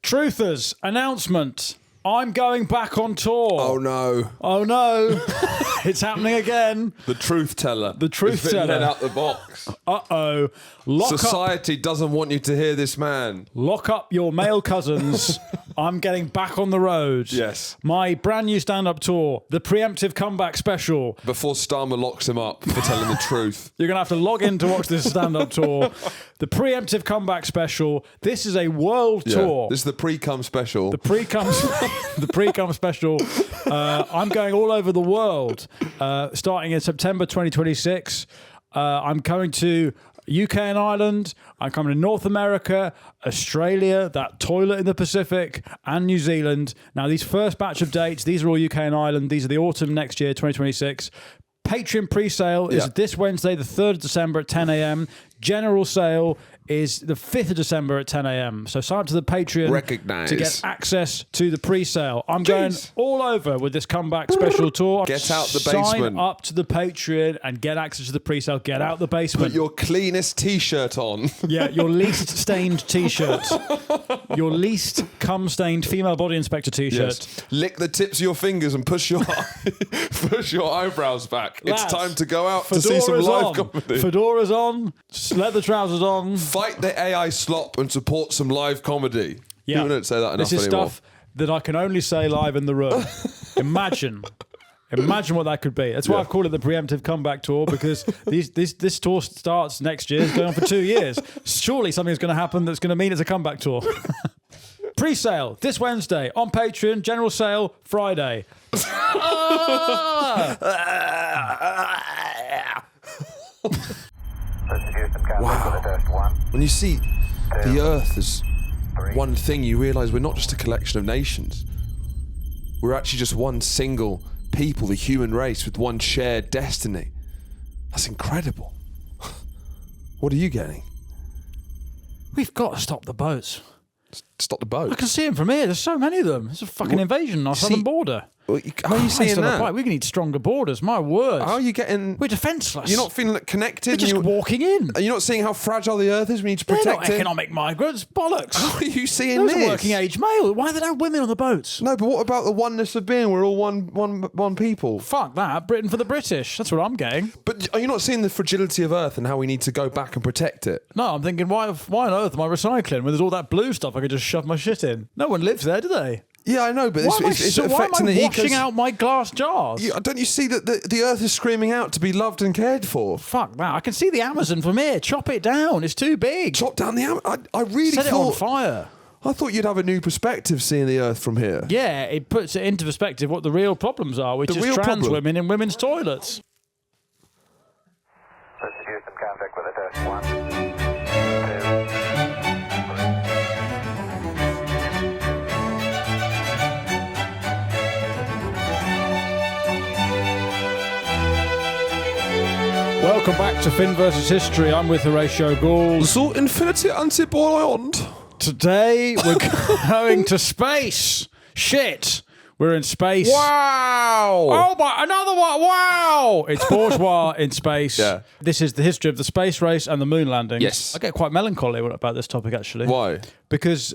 Truthers, announcement. I'm going back on tour. Oh no. Oh no. It's happening again. The truth teller. The truth has been teller. let out the box. Uh-oh. Society doesn't want you to hear this man. Lock up your male cousins. I'm getting back on the road. Yes. My brand new stand-up tour, the preemptive comeback special. Before Starmer locks him up for telling the truth. You're going to have to log in to watch this stand-up tour. The preemptive comeback special. This is a world tour. This is the pre-cum special. The pre-cum special. I'm going all over the world, starting in September 2026. I'm coming to UK and Ireland. I'm coming to North America, Australia, that toilet in the Pacific, and New Zealand. Now, these first batch of dates, these are all UK and Ireland. These are the autumn next year, 2026. Patreon pre-sale is this Wednesday, the 3rd of December at 10 a.m. General sale is the 5th of December at 10 a.m. So sign up to the Patreon to get access to the pre-sale. I'm going all over with this comeback special tour. Get out the Sign basement. up to the Patreon and get access to the pre-sale. Get out the basement. Put your cleanest T-shirt on. Yeah, your least stained T-shirt. Your least cum-stained female body inspector T-shirt. Yes. Lick the tips of your fingers and push your push your eyebrows back. Lads, it's time to go out to see some live comedy. Fedora's on. Leather trousers on. Fight the AI slop and support some live comedy. Yeah. People don't say that enough This is anymore. stuff that I can only say live in the room. Imagine what that could be. That's why I've called it the preemptive comeback tour, because this tour starts next year. It's going on for 2 years. Surely something's going to happen that's going to mean it's a comeback tour. Pre-sale this Wednesday on Patreon. General sale Friday. Wow. When you see the Earth as one thing, you realise we're not just a collection of nations. We're actually just one single people, the human race, with one shared destiny. That's incredible. What are you getting? We've got to stop the boats. Stop the boat. I can see them from here. There's so many of them. It's a fucking invasion on our southern border. How are you seeing that? We're going to need stronger borders. My word. How are you getting... We're defenceless. You're not feeling connected? We're just walking in. Are you not seeing how fragile the Earth is? We need to They're protect not it. economic migrants. Bollocks. How are you seeing Those this? are working age male. Why are there no women on the boats? No, but what about the oneness of being? We're all one people. Fuck that. Britain for the British. That's what I'm getting. But are you not seeing the fragility of Earth and how we need to go back and protect it? No, I'm thinking, why on earth am I recycling when there's all that blue stuff I could just shove my shit in? No one lives there, do they? Yeah, I know, but it's affecting the washing out my glass jars? Don't you see that the Earth is screaming out to be loved and cared for? Fuck that. I can see the Amazon from here. Chop it down. It's too big. Chop down the Amazon. I really Set thought... it on fire. I thought you'd have a new perspective seeing the Earth from here. Yeah, it puts it into perspective what the real problems are, which is trans women in women's toilets. This is Houston, contact with a test. 1, 2, 3. Welcome back to Finn vs. History. I'm with Horatio Gould. So infinity anti-beyond. Today we're going to space. Shit. We're in space. Wow! Oh my, another one! Wow! It's bourgeois in space. Yeah. This is the history of the space race and the moon landings. Yes. I get quite melancholy about this topic, actually. Why? Because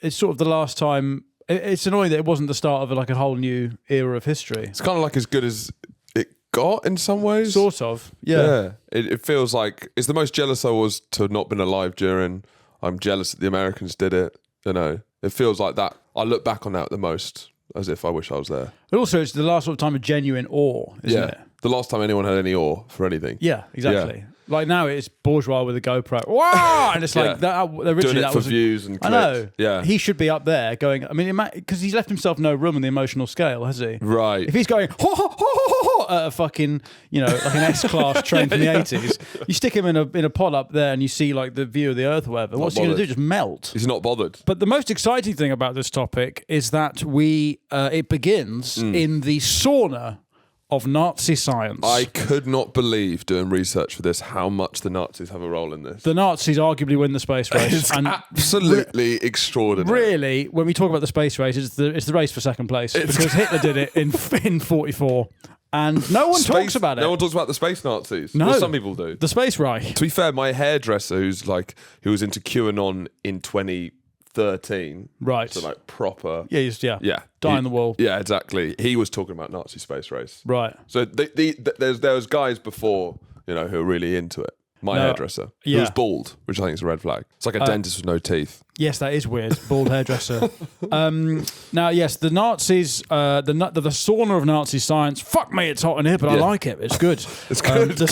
it's sort of the last time. It's annoying that it wasn't the start of a whole new era of history. It's kind of like as good as it got in some ways. Sort of. Yeah. It feels like it's the most jealous I was to have not been alive during. I'm jealous that the Americans did it. You know, it feels like that. I look back on that the most. As if I wish I was there. But also, it's the last sort of time of genuine awe, isn't it? The last time anyone had any awe for anything. Yeah, exactly. Yeah. Like now, it's bourgeois with a GoPro. Wow! And it's like that. Originally, doing it that for was views and clicks. I know. Yeah, he should be up there going. I mean, because he's left himself no room on the emotional scale, has he? Right. If he's going ho ho ho ho ho at a fucking like an S-class train from the 80s, you stick him in a pod up there and you see like the view of the Earth or whatever. What's he going to do? Just melt? He's not bothered. But the most exciting thing about this topic is that it begins in the sauna of Nazi science. I could not believe doing research for this how much the Nazis have a role in this. The Nazis arguably win the space race. It's absolutely extraordinary. Really, when we talk about the space race, it's the race for second place because Hitler did it in 44. And no one talks about it. No one talks about the space Nazis. No. Well, some people do. The space Reich. To be fair, my hairdresser, who was into QAnon in 2015, 13. Right. So like proper. Yeah. Yeah. Die on the wall. Yeah, exactly. He was talking about Nazi space race. Right. So there was guys before, who are really into it. My hairdresser, who was bald, which I think is a red flag. It's like a dentist with no teeth. Yes, that is weird. Bald hairdresser. Now, yes, the Nazis, the sauna of Nazi science. Fuck me, it's hot in here, but I like it. It's good. It's good. There's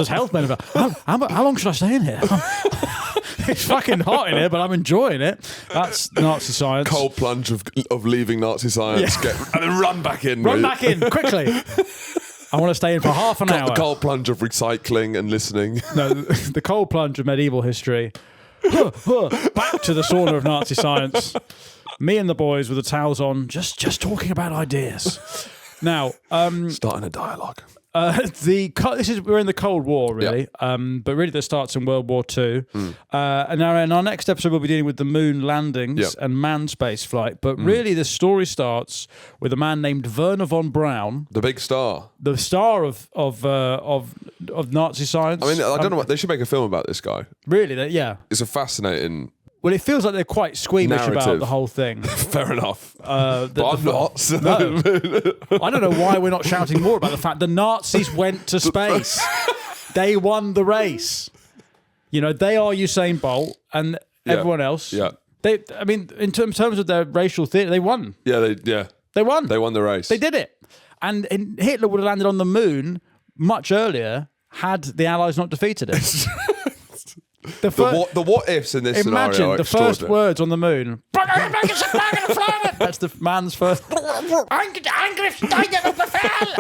health benefit. How long should I stay in here? It's fucking hot in here, but I'm enjoying it. That's Nazi science. Cold plunge of leaving Nazi science, and then run back in. Run back in quickly. I want to stay in for half an hour. The cold plunge of recycling and listening. No, the cold plunge of medieval history. Back to the sauna of Nazi science. Me and the boys with the towels on, just talking about ideas. Now, starting a dialogue. We're in the Cold War, really, but really that starts in World War II. And now in our next episode, we'll be dealing with the moon landings and manned space flight. But really, the story starts with a man named Werner von Braun, the big star, the star of Nazi science. I mean, I don't know what they should make a film about this guy. Really, it's a fascinating. Well, it feels like they're quite squeamish narrative. about the whole thing. Fair enough. But I'm not. So. No. I don't know why we're not shouting more about the fact the Nazis went to space. They won the race. They are Usain Bolt and everyone else. Yeah. In terms of their racial theory, they won. They won. They won the race. They did it. And Hitler would have landed on the moon much earlier had the Allies not defeated it. The what ifs in this scenario. Imagine the first words on the moon. That's the man's first.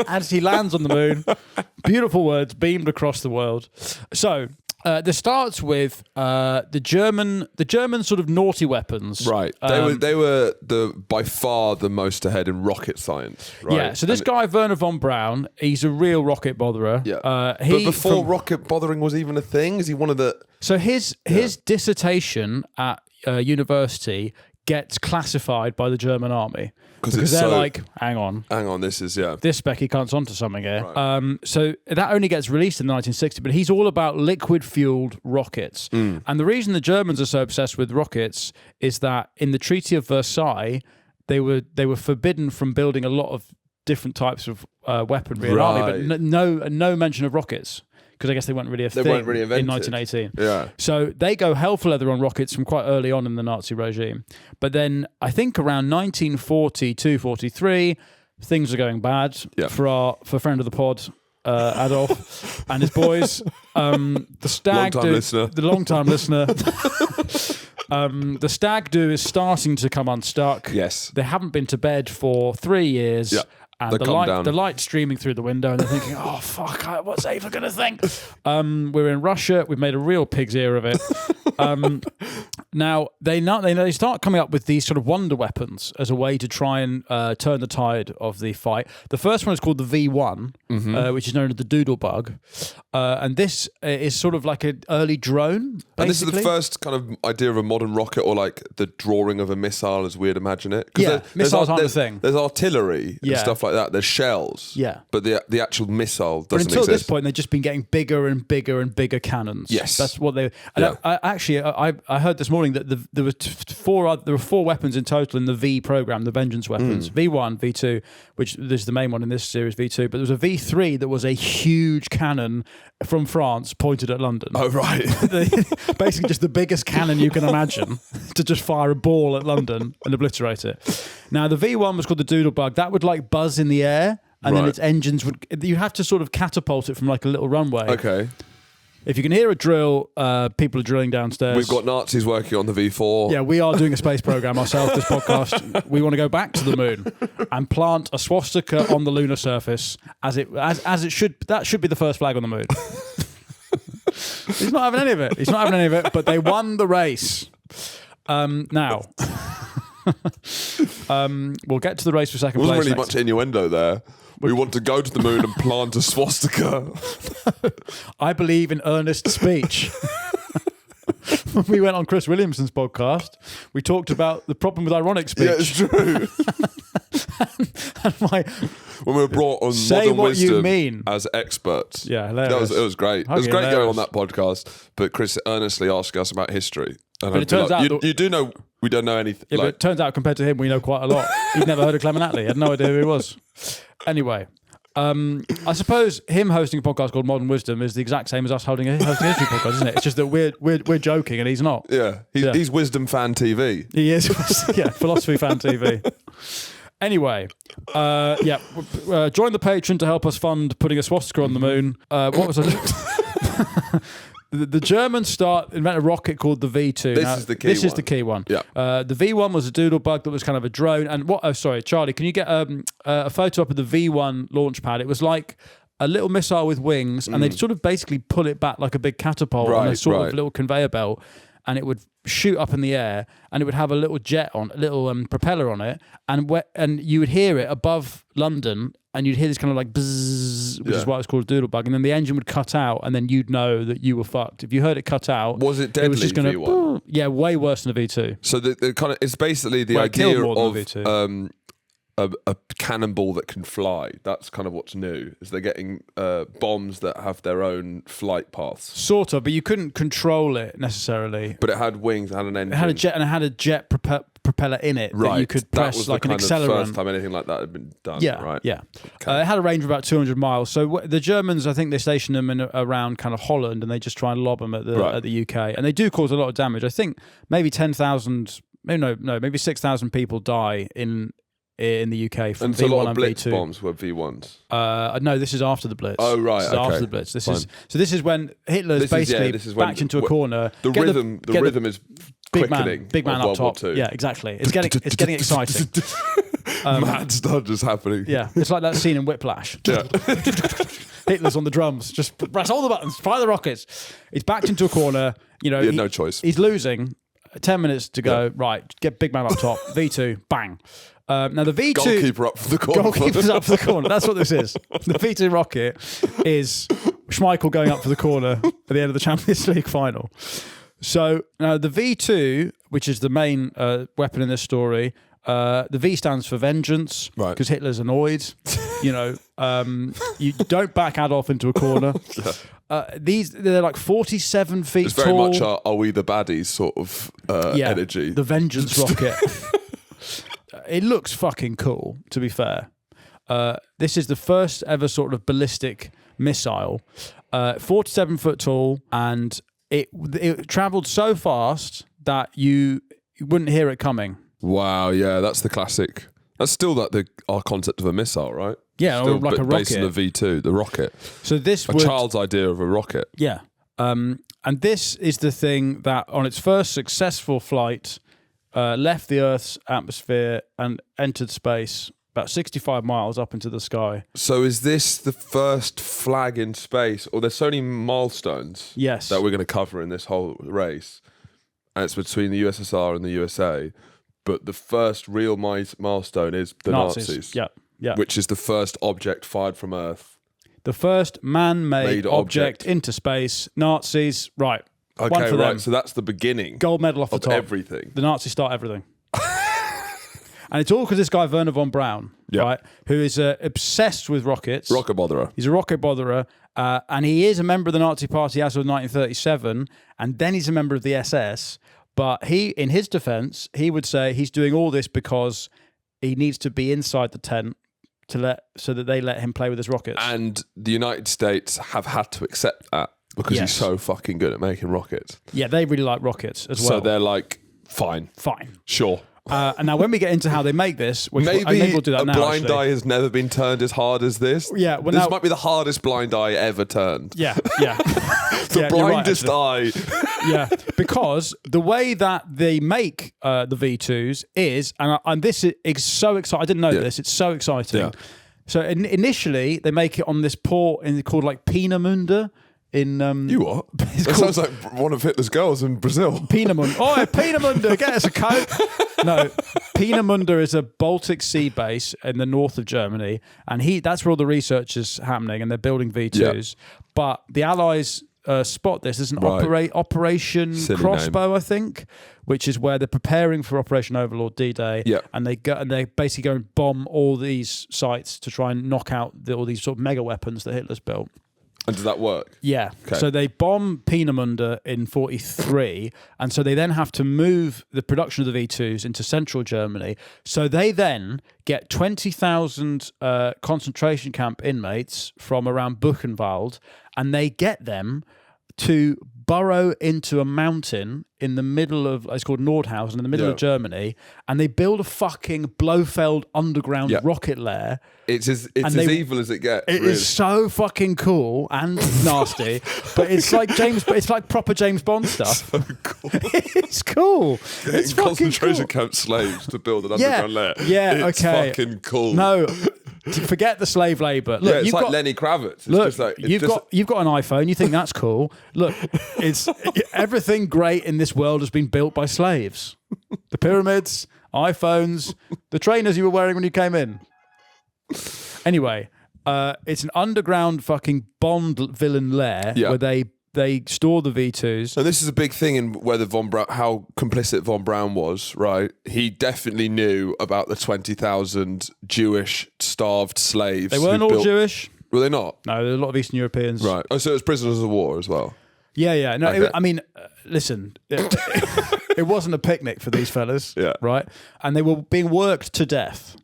As he lands on the moon, beautiful words beamed across the world. So this starts with the German sort of naughty weapons. Right. They were by far the most ahead in rocket science. Right? Yeah. So this guy Werner von Braun, he's a real rocket botherer. Yeah. But before rocket bothering was even a thing, is he one of the? So his dissertation at university gets classified by the German army because they're like, hang on, this is this Becky cunt's onto something here. Right. So that only gets released in 1960, but he's all about liquid fueled rockets. And the reason the Germans are so obsessed with rockets is that in the Treaty of Versailles, they were forbidden from building a lot of different types of weaponry and army, but no mention of rockets. Because I guess they weren't really thing in 1918. Yeah. So they go hell for leather on rockets from quite early on in the Nazi regime. But then I think around 1942, 43, things are going bad for friend of the pod, Adolf, and his boys. The stag the long-time listener. The stag do is starting to come unstuck. Yes. They haven't been to bed for 3 years. Yeah. And the light streaming through the window, and they're thinking, "Oh fuck, what's Ava going to think?" We're in Russia. We've made a real pig's ear of it. Now they start coming up with these sort of wonder weapons as a way to try and turn the tide of the fight. The first one is called the V1, which is known as the Doodle Bug, and this is sort of like an early drone. Basically. And this is the first kind of idea of a modern rocket, or like the drawing of a missile, as we'd imagine it. Missiles aren't a thing. There's artillery and stuff like that. There's shells. Yeah. But the actual missile doesn't exist. But until exist. this point, they've just been getting bigger and bigger and bigger cannons. Yes. That's what they... And I heard this morning that there were four weapons in total in the V program, the Vengeance weapons. V1, V2, which is the main one in this series, V2. But there was a V3 that was a huge cannon from France pointed at London. Oh, right. Basically just the biggest cannon you can imagine to just fire a ball at London and obliterate it. Now, the V1 was called the Doodle Bug. That would like buzz in the air, and then its engines would... You have to sort of catapult it from like a little runway. Okay. If you can hear a drill, people are drilling downstairs. We've got Nazis working on the V4. Yeah, we are doing a space program ourselves, this podcast. We want to go back to the moon and plant a swastika on the lunar surface as it should. That should be the first flag on the moon. He's not having any of it. But they won the race. Now, we'll get to the race for second place. There wasn't really much innuendo there. We want to go to the moon and plant a swastika. I believe in earnest speech. When we went on Chris Williamson's podcast, we talked about the problem with ironic speech. Yeah, it's true. When we were brought on Modern Wisdom as experts. Yeah, hilarious. It was great. It was great going on that podcast, but Chris earnestly asked us about history. And But I'd it turns be like, out you do know we don't know anything. Yeah, but Like, it turns out compared to him, we know quite a lot. He'd never heard of Clement Attlee. Had no idea who he was. Anyway, I suppose him hosting a podcast called Modern Wisdom is the exact same as us hosting a history podcast, isn't it? It's just that we're joking and he's not. yeah, he's Wisdom Fan TV. He is. Yeah, Philosophy Fan TV. Anyway, join the Patreon to help us fund putting a swastika on the moon. What was I? The Germans invent a rocket called the V2. This is the key one. This is the key one. Yeah. The V1 was a doodle bug that was kind of a drone. And what? Oh, sorry, Charlie. Can you get a photo up of the V1 launch pad? It was like a little missile with wings, and they'd sort of basically pull it back like a big catapult on a sort of little conveyor belt, and it would shoot up in the air, and it would have a little propeller on it, and you would hear it above London, and you'd hear this kind of like bzzz, which is why it's called a doodle bug, and then the engine would cut out, and then you'd know that you were fucked. If you heard it cut out, was it deadly? It was just going V1? Yeah, way worse than a V2. So the kind of it's basically the It killed idea more than a of V2. A cannonball that can fly. That's kind of what's new. Is they're getting bombs that have their own flight paths. Sort of, but you couldn't control it necessarily. But it had wings, it had an engine. It had a jet propeller in it that you could press was like the an kind accelerant. Of first time anything like that had been done. Yeah, right. Yeah. Okay. It had a range of about 200 miles. So the Germans, I think they station them around kind of Holland, and they just try and lob them at the UK, and they do cause a lot of damage. I think maybe 10,000, maybe 6,000 people die in the UK from and V1 so a lot of and blitz V2. bombs were V1s. No, this is after the Blitz. Oh right, this is okay. after the Blitz. This Fine. is when Hitler's basically backed into a corner. The rhythm is quickening. Big man up top. Yeah, exactly. It's getting exciting. Mad stuff is happening. Yeah, it's like that scene in Whiplash. Yeah. Hitler's on the drums. Just press all the buttons. Fire the rockets. He's backed into a corner. He had no choice. He's losing. 10 minutes to go. Yeah. Right, get big man up top. V2, bang. Now the V2 goalkeeper up for the corner. Goalkeeper's up for the corner. That's what this is. The V2 rocket is Schmeichel going up for the corner at the end of the Champions League final. So now the V2, which is the main weapon in this story, the V stands for vengeance, right? Because Hitler's annoyed. You don't back Adolf into a corner. They're like 47 feet tall. It's very much are we the baddies sort of energy. The vengeance rocket. It looks fucking cool, to be fair. This is the first ever sort of ballistic missile, 47 foot tall, and it travelled so fast that you wouldn't hear it coming. Wow, yeah, that's the classic. That's still our concept of a missile, right? Yeah, still or like a rocket. Based on the V2, the rocket. So a child's idea of a rocket. Yeah. And this is the thing that on its first successful flight left the Earth's atmosphere and entered space about 65 miles up into the sky. So is this the first flag in space? Or there's so many milestones that we're going to cover in this whole race. And it's between the USSR and the USA. But the first real milestone is the Nazis. Yeah. Which is the first object fired from Earth. The first man-made object into space. Nazis, right. Okay, one for right. them. So that's the beginning. Gold medal off the top. Everything. The Nazis start everything. And it's all because this guy, Werner von Braun, right, who is obsessed with rockets. Rocket botherer. He's a rocket botherer. And he is a member of the Nazi Party as of 1937. And then he's a member of the SS. But in his defense, he would say he's doing all this because he needs to be inside the tent so that they let him play with his rockets. And the United States have had to accept that because he's so fucking good at making rockets. Yeah, they really like rockets as well. So they're like, fine. Sure. And now when we get into how they make this, maybe we'll do that now. A blind eye has never been turned as hard as this. Yeah, this might be the hardest blind eye ever turned. Yeah. The blindest eye. Yeah, because the way that they make the V2s is, and this is so exciting. I didn't know this. It's so exciting. Yeah. So initially, they make it on this port called like Peenemünde. You what? That sounds like one of Hitler's girls in Brazil. Peenemünde. Oh, Peenemünde, get us a Coke. No, Peenemünde is a Baltic Sea base in the north of Germany, and that's where all the research is happening, and they're building V2s. Yeah. But the Allies spot this as an Operation Silly Crossbow, name. I think, which is where they're preparing for Operation Overlord D-Day, and they basically go and bomb all these sites to try and knock out all these sort of mega weapons that Hitler's built. And does that work? Yeah. Okay. So they bomb Peenemünde in 43, and so they then have to move the production of the V2s into central Germany. So they then get 20,000 concentration camp inmates from around Buchenwald, and they get them to burrow into a mountain in the middle of, it's called Nordhausen, in the middle of Germany, and they build a fucking Blofeld underground rocket lair. It's as evil as it gets. It is so fucking cool and nasty, but it's like proper James Bond stuff. So cool. It's cool. It's fucking concentration cool. camp slaves to build an underground lair. Yeah, it's okay. fucking cool. No, forget the slave labour. Look, it's you've like got, Lenny Kravitz. It's look, just like, you've got an iPhone. You think that's cool? Look, it's everything great in this world has been built by slaves. The pyramids, iPhones, the trainers you were wearing when you came in. Anyway, it's an underground fucking Bond villain lair where they store the V2s. And this is a big thing in whether how complicit Von Braun was, right? He definitely knew about the 20,000 Jewish starved slaves. They weren't all Jewish. Were they not? No, there were a lot of Eastern Europeans. Right. Oh, so it was prisoners of war as well. Yeah. No, Okay. I mean, listen, it wasn't a picnic for these fellas, right? And they were being worked to death.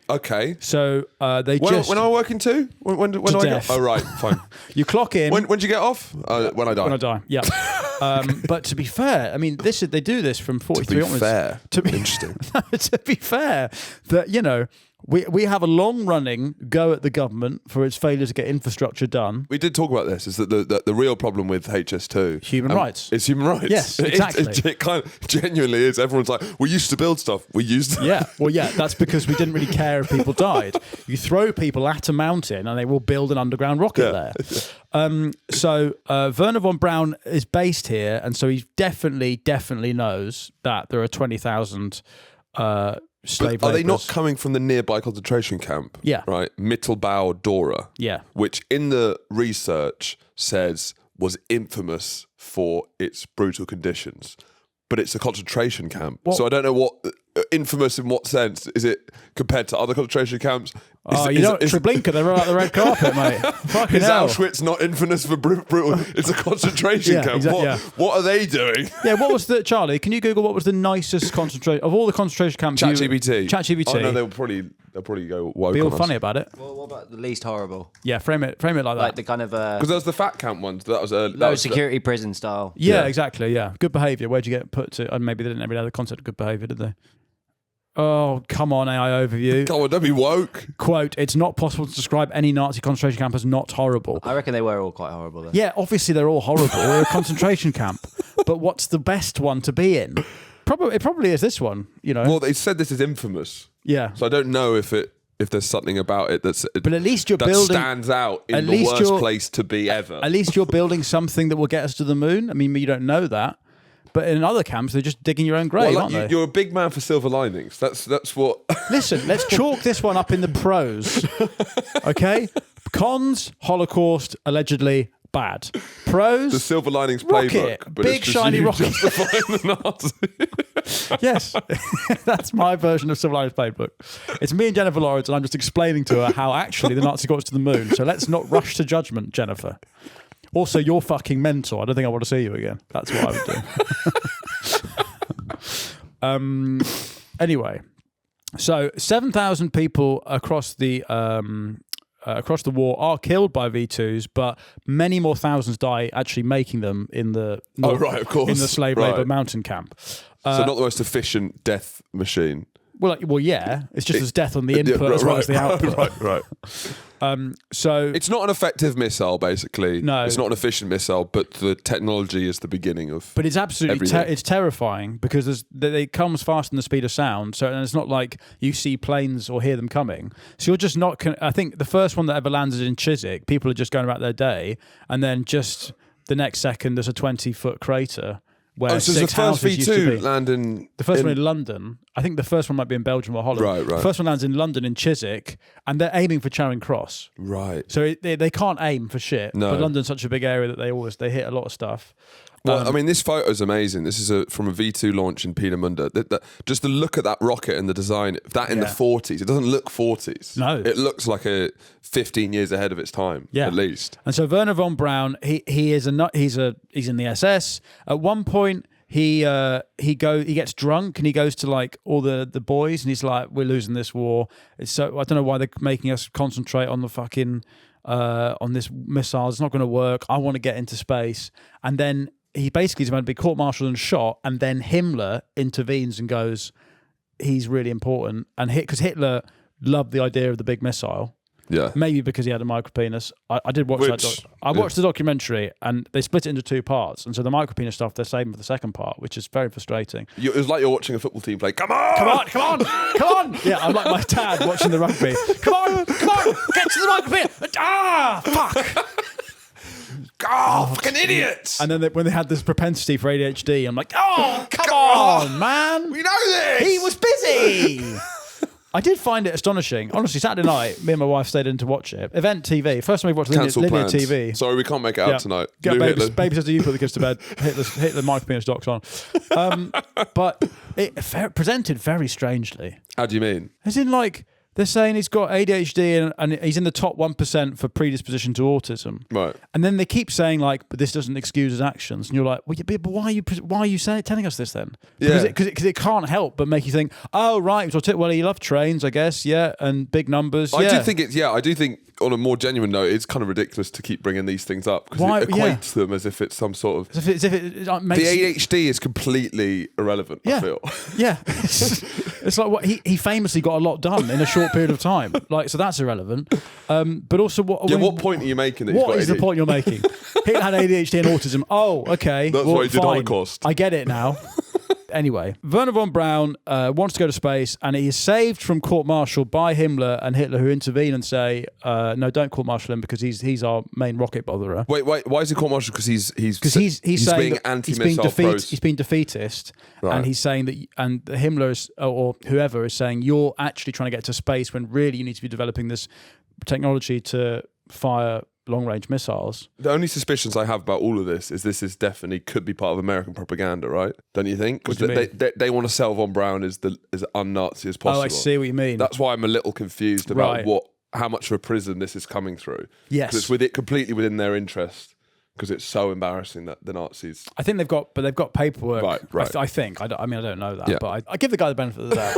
Okay. So they when just... When am I working too? When do I death. get? Oh, right. Fine. You clock in... When do you get off? When I die. When I die, yeah. But to be fair, I mean, they do this from 43 onwards. Fair. To be Interesting. To be fair, that, you know, we have a long-running go at the government for its failure to get infrastructure done. We did talk about this, is that the real problem with HS2... Human rights. It's human rights. Yes, exactly. It kind of genuinely is. Everyone's like, we used to build stuff. We used to... Yeah, well, yeah, that's because we didn't really care if people died. You throw people at a mountain and they will build an underground rocket there. So Werner von Braun is based here, and so he definitely knows that there are 20,000 slave Are they not labourers. coming from the nearby concentration camp? Yeah. Right? Mittelbau Dora. Yeah. Which in the research says was infamous for its brutal conditions. But it's a concentration camp. What? So I don't know what... infamous in what sense? Is it compared to other concentration camps? Treblinka, they roll out the red carpet, mate. Fucking Is hell. Auschwitz not infamous for brutal? It's a concentration camp. Exactly, What are they doing? Yeah, what was the... Charlie, can you Google what was the nicest concentration... Of all the concentration camps... ChatGPT. ChatGPT. Oh, no, they'll probably go woke Be all on us. funny about it. Well, what about the least horrible? Yeah, frame it like that. Like the kind of Because there was the fat camp ones. That was low security prison style. Yeah, exactly, yeah. Good behaviour. Where'd you get put to... And maybe they didn't really have the concept of good behaviour, did they? Oh, come on, AI overview. Come on, don't be woke. Quote, it's not possible to describe any Nazi concentration camp as not horrible. I reckon they were all quite horrible then. Yeah, obviously they're all horrible. They're a concentration camp. But what's the best one to be in? It probably is this one, you know. Well, they said this is infamous. Yeah. So I don't know if there's something about it but at least you're that building... stands out in at the least worst you're- place to be ever. At least you're building something that will get us to the moon. I mean, you don't know that. But in other camps, they're just digging your own grave, Well, aren't they? you're a big man for silver linings. That's what... Listen, let's chalk this one up in the pros. Okay? Cons, Holocaust, allegedly bad. Pros, the silver linings rocket, playbook. But big it's just shiny you rocket. justifying the Nazi. Yes, that's my version of Civil Linings Playbook. It's me and Jennifer Lawrence, and I'm just explaining to her how actually the Nazi got us to the moon. So let's not rush to judgment, Jennifer. Also, you're fucking mental. I don't think I want to see you again. That's what I would do. Anyway, so 7,000 people across the war are killed by V2s, but many more thousands die actually making them in the Right, of course. in the slave Right. labour mountain camp. So not the most efficient death machine. Well, yeah. It's just there's death on the input as well as the output. Right. So It's not an effective missile, basically. No. It's not an efficient missile, but the technology is the beginning of... But it's absolutely everything. it's terrifying because it comes faster than the speed of sound. So and it's not like you see planes or hear them coming. So you're just not. I think the first one that ever landed in Chiswick, people are just going about their day, and then just the next second there's a 20-foot crater where so six the first houses used to be. V2 land in... The first one in London. I think the first one might be in Belgium or Holland. Right. The first one lands in London in Chiswick, and they're aiming for Charing Cross. Right. So they can't aim for shit. No. But London's such a big area that they hit a lot of stuff. Well, I mean, this photo is amazing. This is from a V2 launch in Peenemünde. Just the look at that rocket and the design, that in the 40s, it doesn't look 40s. No. It looks like 15 years ahead of its time, at least. And so Werner von Braun, he's in the SS. At one point, he gets drunk and he goes to like all the boys and he's like, we're losing this war. So I don't know why they're making us concentrate on the fucking on this missile. It's not going to work. I want to get into space. And then he basically is about to be court-martialed and shot, and then Himmler intervenes and goes, he's really important. And because Hitler loved the idea of the big missile. Yeah. Maybe because he had a micropenis. I did watch that. I watched the documentary, and they split it into 2 parts. And so the micropenis stuff, they're saving for the second part, which is very frustrating. It was like you're watching a football team play. Come on! Come on! Come on! Come on! Yeah, I'm like my dad watching the rugby. Come on! Come on! Get to the micropenis! Ah! Fuck! Oh, fucking idiots! And then when they had this propensity for ADHD, I'm like, oh, come on, man! We know this! He was busy! I did find it astonishing. Honestly, Saturday night, me and my wife stayed in to watch it. Event TV. First time we've watched linear TV. Sorry, we can't make it out tonight. Baby says to you put the kids to bed. Hit the micropenis docs on. But it presented very strangely. How do you mean? As in, like, they're saying he's got ADHD and he's in the top 1% for predisposition to autism. Right. And then they keep saying, like, but this doesn't excuse his actions. And you're like, well, but why are you telling us this then? Because it can't help but make you think, oh, right, well, he loved trains, I guess, yeah, and big numbers. I do think on a more genuine note, it's kind of ridiculous to keep bringing these things up because it equates them as if it's some sort of... As if it makes... The ADHD is completely irrelevant, I feel. Yeah. It's like what he famously got a lot done in a short period of time. Like, so that's irrelevant. But also... what point are you making? What is the point you're making? Hitler had ADHD and autism. Oh, okay. That's why he did Holocaust. I get it now. Anyway, Werner von Braun wants to go to space, and he is saved from court-martial by Himmler and Hitler, who intervene and say, no, don't court-martial him because he's our main rocket botherer. Wait, why is he court-martial? Because he's saying being anti-missile he's been defeatist, right. And he's saying that, and Himmler is, or whoever is saying, you're actually trying to get to space when really you need to be developing this technology to fire long-range missiles. The only suspicions I have about all of this is definitely could be part of American propaganda, right? Don't you think? Because they want to sell von Braun as un-Nazi as possible. Oh, I see what you mean. That's why I'm a little confused about how much of a prison this is coming through. Yes, because it's completely within their interest. Because it's so embarrassing that the Nazis. I think they've got paperwork. Right. I think. I don't know that, but I give the guy the benefit of the doubt.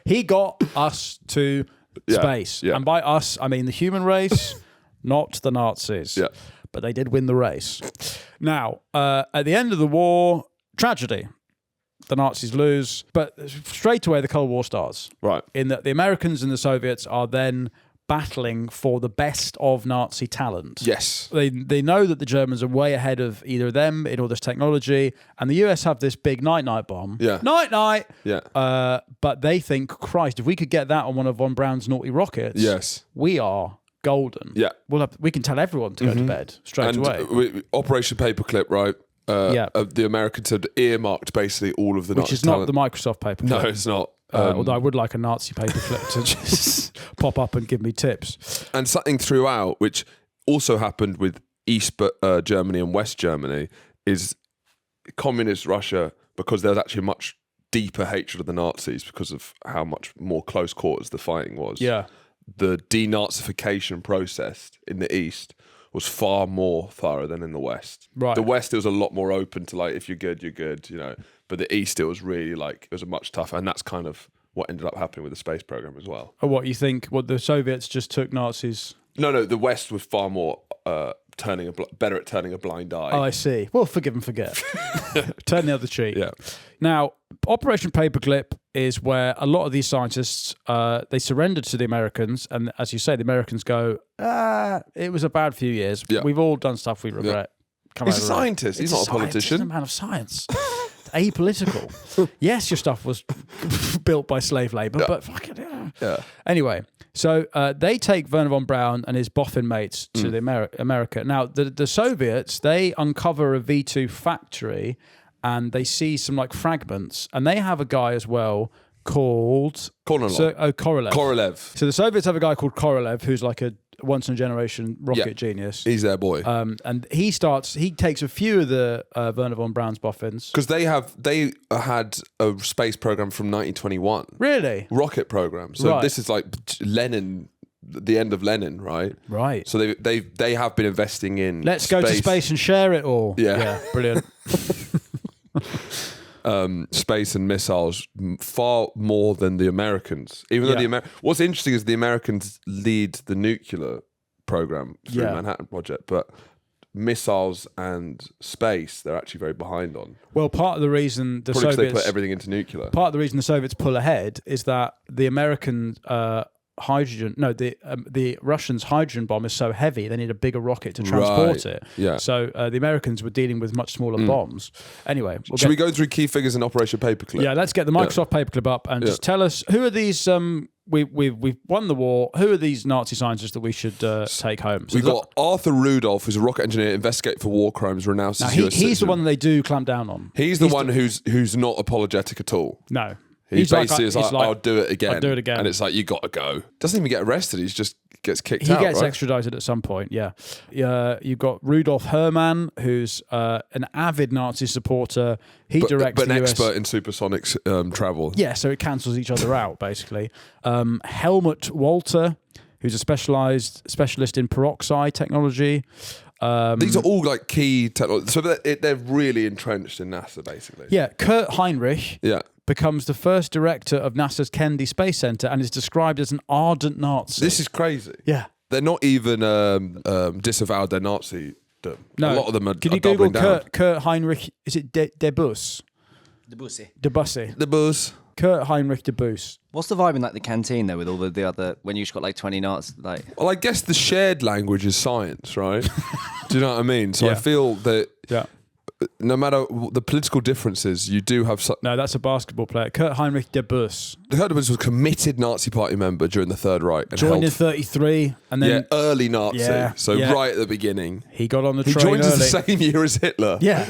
He got us to space, and by us I mean the human race. Not the Nazis. Yeah. But they did win the race. Now, at the end of the war, tragedy. The Nazis lose. But straight away, the Cold War starts. Right. In that the Americans and the Soviets are then battling for the best of Nazi talent. Yes. They know that the Germans are way ahead of either them in all this technology. And the US have this big night-night bomb. Yeah. Night-night. Yeah. But they think, Christ, if we could get that on one of von Braun's naughty rockets, yes, we are golden. Yeah, we can tell everyone to go to bed straight away. Operation Paperclip, right? The Americans had earmarked basically all of the which Nazi is not talent. the Microsoft paperclip. No, it's not. Although I would like a Nazi paperclip to just pop up and give me tips. And something throughout, which also happened with East Germany and West Germany, is communist Russia, because there's actually much deeper hatred of the Nazis because of how much more close quarters the fighting was. Yeah. The denazification process in the East was far more thorough than in the West. Right. The West, it was a lot more open to like, if you're good, you're good, you know. But the East, it was really like, it was a much tougher, and that's kind of what ended up happening with the space program as well. Or what you think? What the Soviets just took Nazis? No, the West was far more better at turning a blind eye. Oh, I see. Well, forgive and forget. Turn the other cheek. Yeah. Now, Operation Paperclip is where a lot of these scientists, they surrendered to the Americans. And as you say, the Americans go, it was a bad few years. Yeah. We've all done stuff we regret. Yeah. He's a scientist. He's not a politician. He's a man of science. Apolitical. Yes, your stuff was built by slave labour, but fuck it. Yeah. Anyway, so they take Werner von Braun and his boffin mates to the America. Now, the Soviets, they uncover a V2 factory and they see some like fragments, and they have a guy as well called Korolev. Korolev. So the Soviets have a guy called Korolev who's like a once in a generation rocket genius. He's their boy. And he takes a few of the Werner von Braun's boffins. Because they had a space program from 1921. Really? Rocket program. So this is like Lenin, the end of Lenin, right? Right. So they have been investing in Let's go to space and share it all. Yeah. Brilliant. Space and missiles far more than the Americans. Even though what's interesting is the Americans lead the nuclear program through the Manhattan Project, but missiles and space they're actually very behind on. Well, part of the reason the Soviets they put everything into nuclear. Part of the reason the Soviets pull ahead is that the American the Russians' hydrogen bomb is so heavy they need a bigger rocket to transport it. Yeah. So the Americans were dealing with much smaller bombs. Anyway, should we go through key figures in Operation Paperclip? Yeah, let's get the Microsoft Paperclip up and just tell us who are these. We've won the war. Who are these Nazi scientists that we should take home? So we've got Arthur Rudolph, who's a rocket engineer, investigated for war crimes, renounced as US he's citizen. the one that they do clamp down on. He's the one who's not apologetic at all. No. He's basically like, I'll do it again. I'll do it again. And it's like, you got to go. Doesn't even get arrested. He just gets kicked out, He gets extradited at some point, yeah. You've got Rudolf Hermann, who's an avid Nazi supporter. He directs but an expert in supersonic travel. Yeah, so it cancels each other out, basically. Helmut Walter, who's a specialist in peroxide technology. These are all like key technology. So they're really entrenched in NASA, basically. Yeah, Kurt Heinrich becomes the first director of NASA's Kennedy Space Center and is described as an ardent Nazi. This is crazy. Yeah. They're not even disavowed their Nazi. No. A lot of them are. Can you Google Kurt Heinrich? Is it Debussy? Debussy. Kurt Heinrich Debussy. What's the vibe in like the canteen though, with all the other when you've got like 20 Nazis? Like, well, I guess the shared language is science, right? Do you know what I mean? So I feel that no matter the political differences, you do have. No, that's a basketball player. Kurt Heinrich Debussy. Kurt Debussy was a committed Nazi Party member during the Third Reich. And joined in 1933, and then early Nazi. Right at the beginning, he got on the train. He joined early. us the same year as Hitler. Yeah.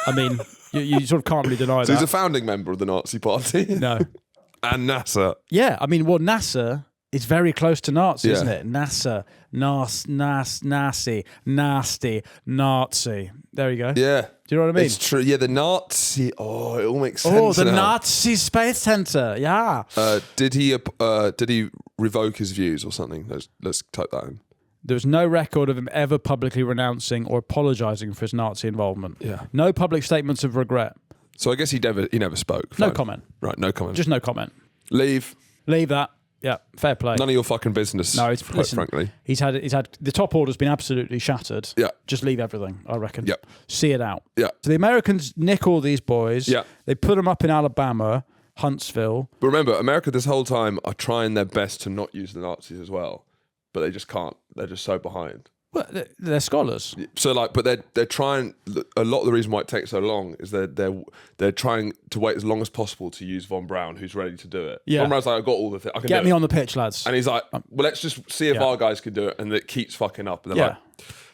I mean, you sort of can't really deny that. He's a founding member of the Nazi Party. No. And NASA. Yeah, I mean, NASA is very close to Nazi, isn't it? NASA, nasty, Nazi. There you go. Yeah. Do you know what I mean? It's true. Yeah, the Nazi. Oh, it all makes sense. Oh, the Nazi Space Center. Yeah. Did he revoke his views or something? Let's type that in. There's no record of him ever publicly renouncing or apologizing for his Nazi involvement. Yeah. No public statements of regret. So I guess he never spoke. Fine. No comment. Right, no comment. Just no comment. Leave that. Yeah, fair play. None of your fucking business. No, frankly. He's had the top order's been absolutely shattered. Yeah. Just leave everything, I reckon. Yep. See it out. Yeah. So the Americans nick all these boys. Yeah. They put them up in Alabama, Huntsville. But remember, America this whole time are trying their best to not use the Nazis as well, but they just can't. They're just so behind. Well, they're scholars. So but they're trying. A lot of the reason why it takes so long is they're trying to wait as long as possible to use Von Braun, who's ready to do it. Yeah. Von Braun's like, I've got all the things. I can Get do me it. on the pitch, lads. And he's like, well, let's just see if our guys can do it, and it keeps fucking up. And they're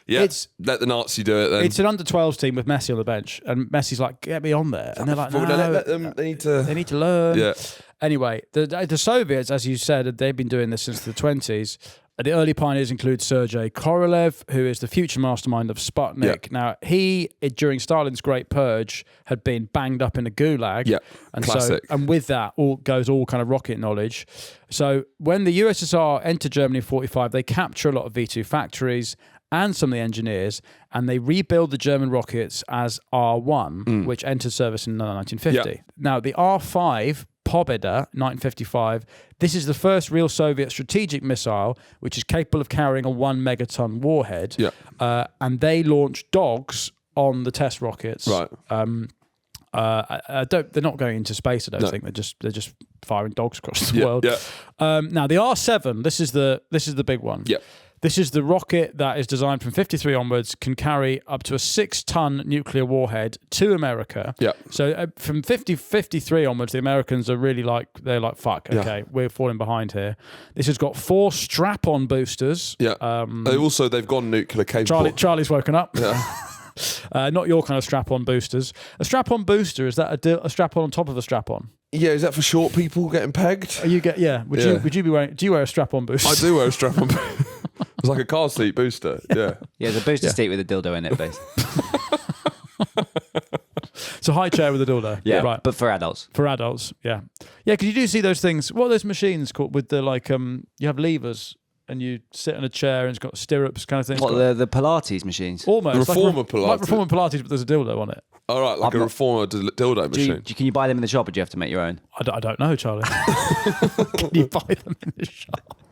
like, let the Nazi do it. Then it's an under-12s team with Messi on the bench, and Messi's like, get me on there, and they're like, no, let them. They need to learn. Yeah. Anyway, the Soviets, as you said, they've been doing this since the 1920s. The early pioneers include Sergei Korolev, who is the future mastermind of Sputnik. Yeah. Now, he, during Stalin's Great Purge, had been banged up in a gulag. Yeah, and classic. And with that goes all kind of rocket knowledge. So when the USSR entered Germany in 1945, they capture a lot of V2 factories and some of the engineers, and they rebuild the German rockets as R1, which entered service in 1950. Yeah. Now, the R5... Pobeda, 1955. This is the first real Soviet strategic missile which is capable of carrying a 1 megaton warhead. Yeah. And they launched dogs on the test rockets. Right. They're not going into space. I don't think they're just firing dogs across the world. Yeah. Now the R7. This is the big one. Yeah. This is the rocket that is designed from 53 onwards, can carry up to a 6-ton nuclear warhead to America. Yeah. So from 53 onwards, the Americans are really they're like, fuck, okay, we're falling behind here. This has got 4 strap-on boosters. Yeah. They've gone nuclear capable. Charlie's woken up. Yeah. Not your kind of strap-on boosters. A strap-on booster, is that a strap-on on top of a strap-on? Yeah, is that for short people getting pegged? Would you be wearing? Do you wear a strap-on booster? I do wear a strap-on. It's like a car seat booster. Yeah. Yeah, there's a booster seat with a dildo in it, basically. It's a high chair with a dildo. Yeah, right. but for adults. For adults, yeah. Yeah, because you do see those things. What are those machines called with the, like, you have levers and you sit in a chair and it's got stirrups kind of thing. What, the Pilates machines? Almost. Reformer Pilates. Like Reformer Pilates, but there's a dildo on it. All right, like a Reformer dildo machine. Can you buy them in the shop or do you have to make your own? I don't know, Charlie. Can you buy them in the shop?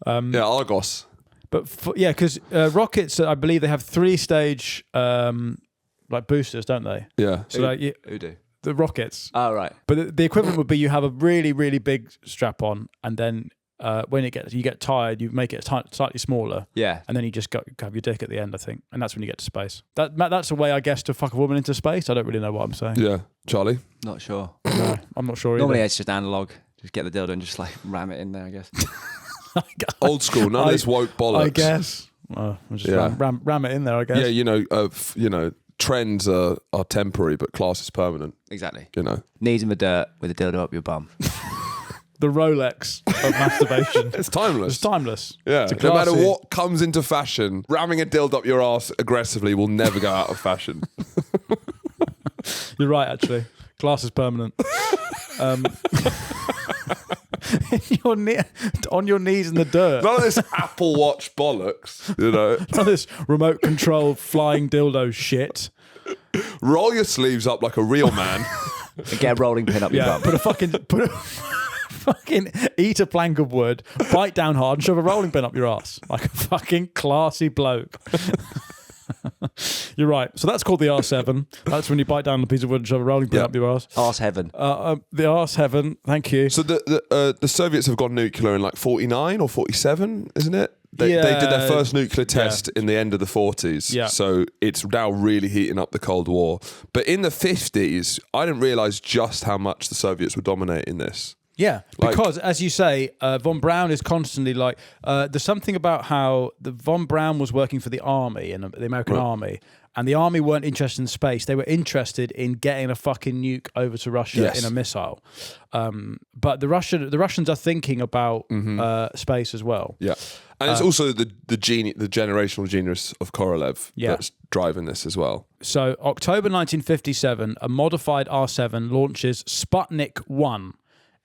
Yeah, Argos. But because rockets, I believe they have 3-stage like boosters, don't they? Yeah. So Who do? the rockets. Oh, right. But the equivalent would be you have a really, really big strap on, and then when you get tired, you make it slightly smaller. Yeah. And then you just have your dick at the end, I think, and that's when you get to space. That's a way, I guess, to fuck a woman into space. I don't really know what I'm saying. Yeah. Charlie? Not sure. No, I'm not sure. Normally either. it's just analog. Just get the dildo and just like ram it in there, I guess. Old school. None of this woke bollocks. I guess. Well, I'll just ram it in there, I guess. Yeah, trends are temporary, but class is permanent. Exactly. Knees in the dirt with a dildo up your bum. The Rolex of masturbation. It's timeless. It's timeless. Yeah. It's No matter classy. what comes into fashion, ramming a dildo up your ass aggressively will never go out of fashion. You're right, actually. Glass is permanent. On your knees in the dirt. None of this Apple Watch bollocks, None of this remote control flying dildo shit. Roll your sleeves up like a real man. And get a rolling pin up your bum. Put a fucking eat a plank of wood, bite down hard, and shove a rolling pin up your ass like a fucking classy bloke. You're right. So that's called the R7. That's when you bite down a piece of wood and shove a rolling pin up your ass. Arse heaven. The arse heaven. Thank you. So the Soviets have gone nuclear in like 49 or 47, isn't it? They did their first nuclear test in the end of the 40s. Yeah. So it's now really heating up the Cold War. But in the 50s, I didn't realise just how much the Soviets were dominating this. Yeah, because as you say, von Braun is constantly like, there's something about how the von Braun was working for the army and the American army, and the army weren't interested in space. They were interested in getting a fucking nuke over to Russia in a missile. But the Russians are thinking about space as well. Yeah. And it's also the generational genius of Korolev that's driving this as well. So October 1957, a modified R7 launches Sputnik 1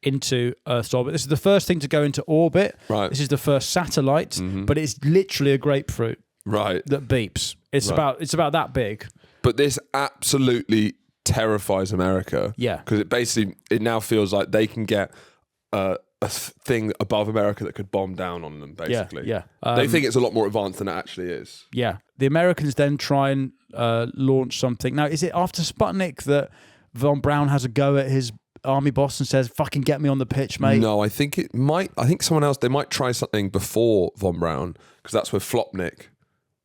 into Earth's orbit. This is the first thing to go into orbit. Right. This is the first satellite, but it's literally a grapefruit. Right. That beeps. It's about that big. But this absolutely terrifies America. Yeah. Because it now feels like they can get a thing above America that could bomb down on them, basically. Yeah. They think it's a lot more advanced than it actually is. Yeah. The Americans then try and launch something. Now, is it after Sputnik that von Braun has a go at his army boss and says, fucking get me on the pitch, mate? No, I think someone else, they might try something before von Braun, because that's where Flopnik.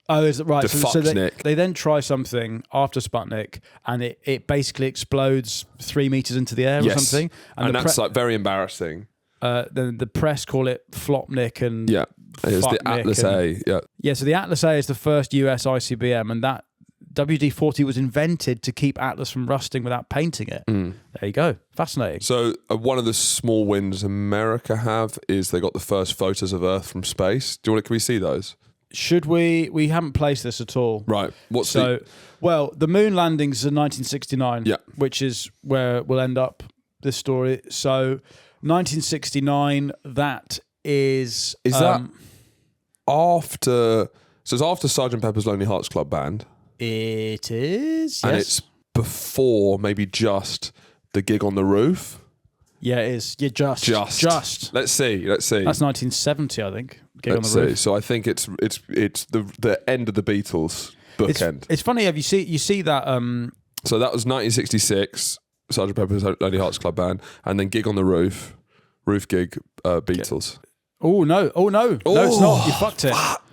Oh, is it right? So Nick. they then try something after Sputnik, and it basically explodes 3 meters into the air or something. And that's like very embarrassing. Then the press call it Flopnik and it's the Atlas A. Yeah. So the Atlas A is the first US ICBM, and that WD-40 was invented to keep Atlas from rusting without painting it. There you go. Fascinating. So one of the small wins America have is they got the first photos of Earth from space. Can we see those? Should we? We haven't placed this at all. Right. Well, the moon landings in 1969, which is where we'll end up this story. So 1969, that is... Is that after... So it's after Sgt. Pepper's Lonely Hearts Club Band. It is, yes. And it's before maybe just the gig on the roof. Yeah, it is. Yeah, just. Let's see. That's 1970, I think. Gig Let's on the see. roof. So I think it's the end of the Beatles bookend. It's funny. You see that? So that was 1966. Sgt. Pepper's Lonely Hearts Club Band, and then gig on the roof gig, Beatles. Oh no, it's not. You fucked it. Fuck.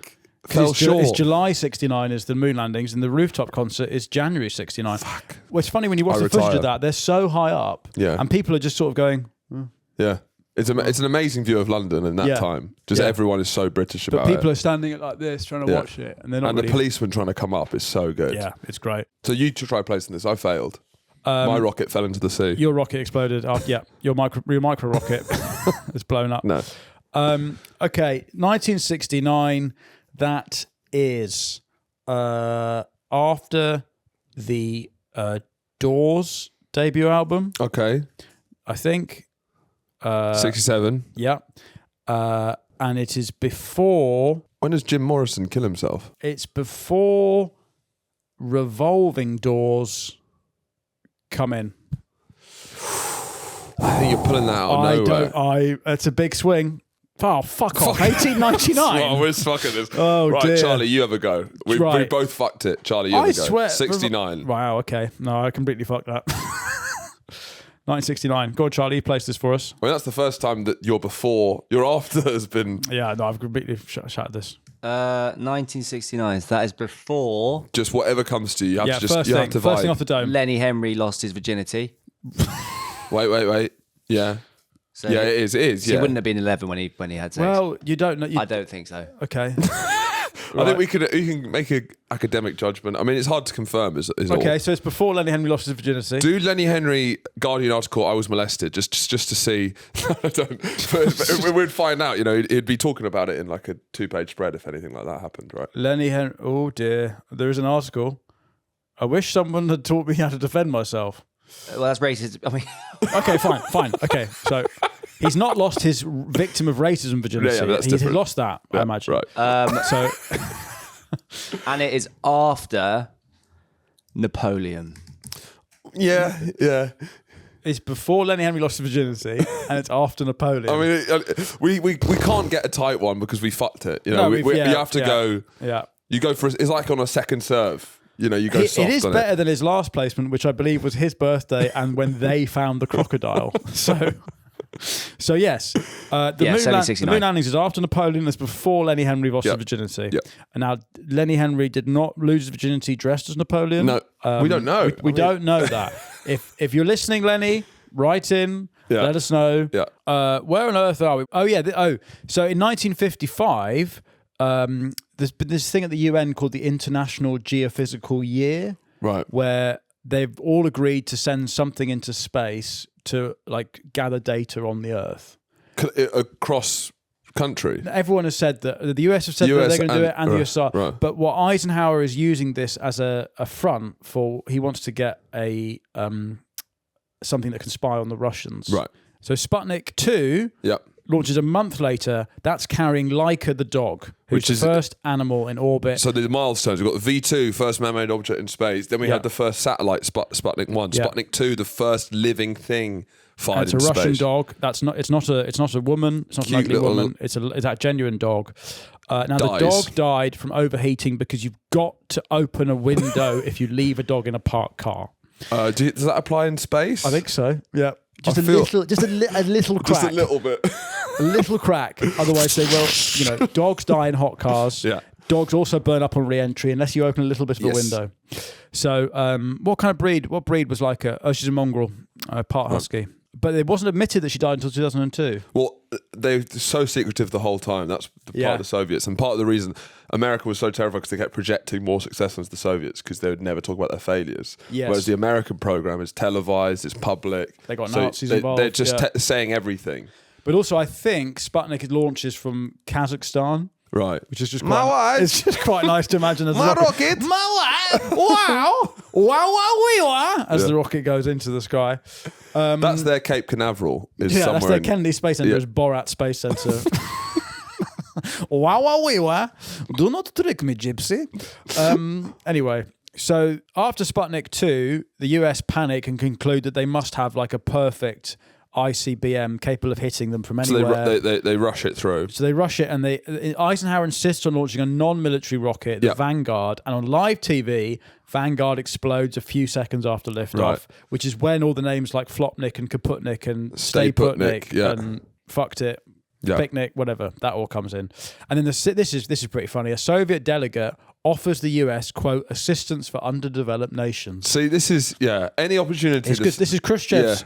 Fell short. It's July 69 is the moon landings, and the rooftop concert is January 69. Fuck. Well, it's funny when you watch the footage of that, they're so high up, and people are just sort of going, yeah. It's an amazing view of London in that time. Just everyone is so British about it. But people are standing it like this, trying to watch it, and they're not. And the policeman trying to come up is so good. Yeah, it's great. So you try placing this. I failed. My rocket fell into the sea. Your rocket exploded. Your micro rocket is blown up. No. Okay, 1969. That is after the Doors debut album, Okay. I think. 67. Yeah. And it is before... When does Jim Morrison kill himself? It's before Revolving Doors come in. I think you're pulling that out of nowhere. It's a big swing. Oh, fuck off. 1899. Oh, we're fucking this. Oh, right, dear. Charlie, you have a go. We both fucked it. Charlie, you have a go. swear. 69. Wow, okay. No, I completely fucked that. 1969. Go on, Charlie, you placed this for us. I mean, that's the first time that your after has been... Yeah, no, I've completely shattered this. 1969. So that is before Just whatever comes to you. You have to just... first you thing, have to first thing vibe. off the dome. Lenny Henry lost his virginity. Wait. Yeah. So Yeah, it is. So Yeah. he wouldn't have been 11 when he had sex. Well, you don't know. I don't think so. Okay. I think we can make an academic judgment. I mean, it's hard to confirm. Is all. Okay, so it's before Lenny Henry lost his virginity. Do Lenny Henry Guardian article? I was molested just to see. I don't. But we'd find out. You know, he'd be talking about it in like a 2-page spread if anything like that happened, right? Lenny Henry. Oh dear, there is an article. I wish someone had taught me how to defend myself. Well, that's racist. I mean, Okay, fine. Okay, so he's not lost his victim of racism virginity. Yeah, but that's He's different. lost that, I imagine. Right. So and it is after Napoleon. Yeah. it's before Lenny Henry lost his virginity, and it's after Napoleon. I mean, we can't get a tight one because we fucked it. You know, No, you have to go. Yeah. You go for. It's like on a second serve. You know, you go soft It is on better than his last placement, which I believe was his birthday and when they found the crocodile. So yes, the moon landings is after Napoleon. It's before Lenny Henry lost his virginity. Yep. And now Lenny Henry did not lose his virginity dressed as Napoleon. No, we don't know. We don't know that. If you're listening, Lenny, write in. Yeah. Let us know. Yeah. Where on earth are we? Oh yeah. So in 1955. There's been this thing at the UN called the International Geophysical Year, Right. where they've all agreed to send something into space to like gather data on the Earth. Across country. Everyone has said that the US have said that they're going to do it, and the USSR. Right. But what Eisenhower is using this as a front for, he wants to get a something that can spy on the Russians. Right. So Sputnik 2. Yeah. Launches a month later. That's carrying Laika the dog, Which who's is the first animal in orbit. So the milestones, we've got the V2, first man-made object in space. Then we had the first satellite, Sputnik 1. Yeah. Sputnik 2, the first living thing fired It's in a space. Russian dog. It's not a woman. It's not an Cute ugly little- woman. It's a genuine dog. Now Dies. the dog died from overheating because you've got to open a window if you leave a dog in a parked car. Does that apply in space? I think so. Yeah. Just I a feel- little, just a little crack. Just a little bit. A little crack. Otherwise, they will. Dogs die in hot cars. Yeah. Dogs also burn up on re-entry unless you open a little bit of a Yes. window. So, what kind of breed? What breed was like she's a mongrel, part husky. But it wasn't admitted that she died until 2002. Well, they're so secretive the whole time. That's the part of the Soviets. And part of the reason America was so terrified because they kept projecting more success onto the Soviets because they would never talk about their failures. Yes. Whereas the American program is televised, it's public. They got Nazis involved, They're just yeah. saying everything. But also, I think Sputnik launches from Kazakhstan, Right. which is just My quite, wife. it's just quite nice to imagine as My a rocket. rocket. My wife. Wow. Wow. As the rocket goes into the sky. That's their Cape Canaveral. Is Yeah, somewhere that's their in- Kennedy Space Center, Yeah. is Borat Space Center. Wow. Do not trick me, gypsy. Anyway, so after Sputnik 2, the US panic and conclude that they must have like a perfect ICBM capable of hitting them from So anywhere. they rush it through. So they rush it, and Eisenhower insists on launching a non-military rocket, the Yep. Vanguard, and on live TV, Vanguard explodes a few seconds after liftoff, Right. which is when all the names like Flopnik and Kaputnik and Stay Stay Putnik Putnik, yeah. and Fucked It, Yeah. Picnic, whatever, that all comes in. And then this is pretty funny. A Soviet delegate offers the US, quote, assistance for underdeveloped nations. See, this is any opportunity. It's good. This is Khrushchev's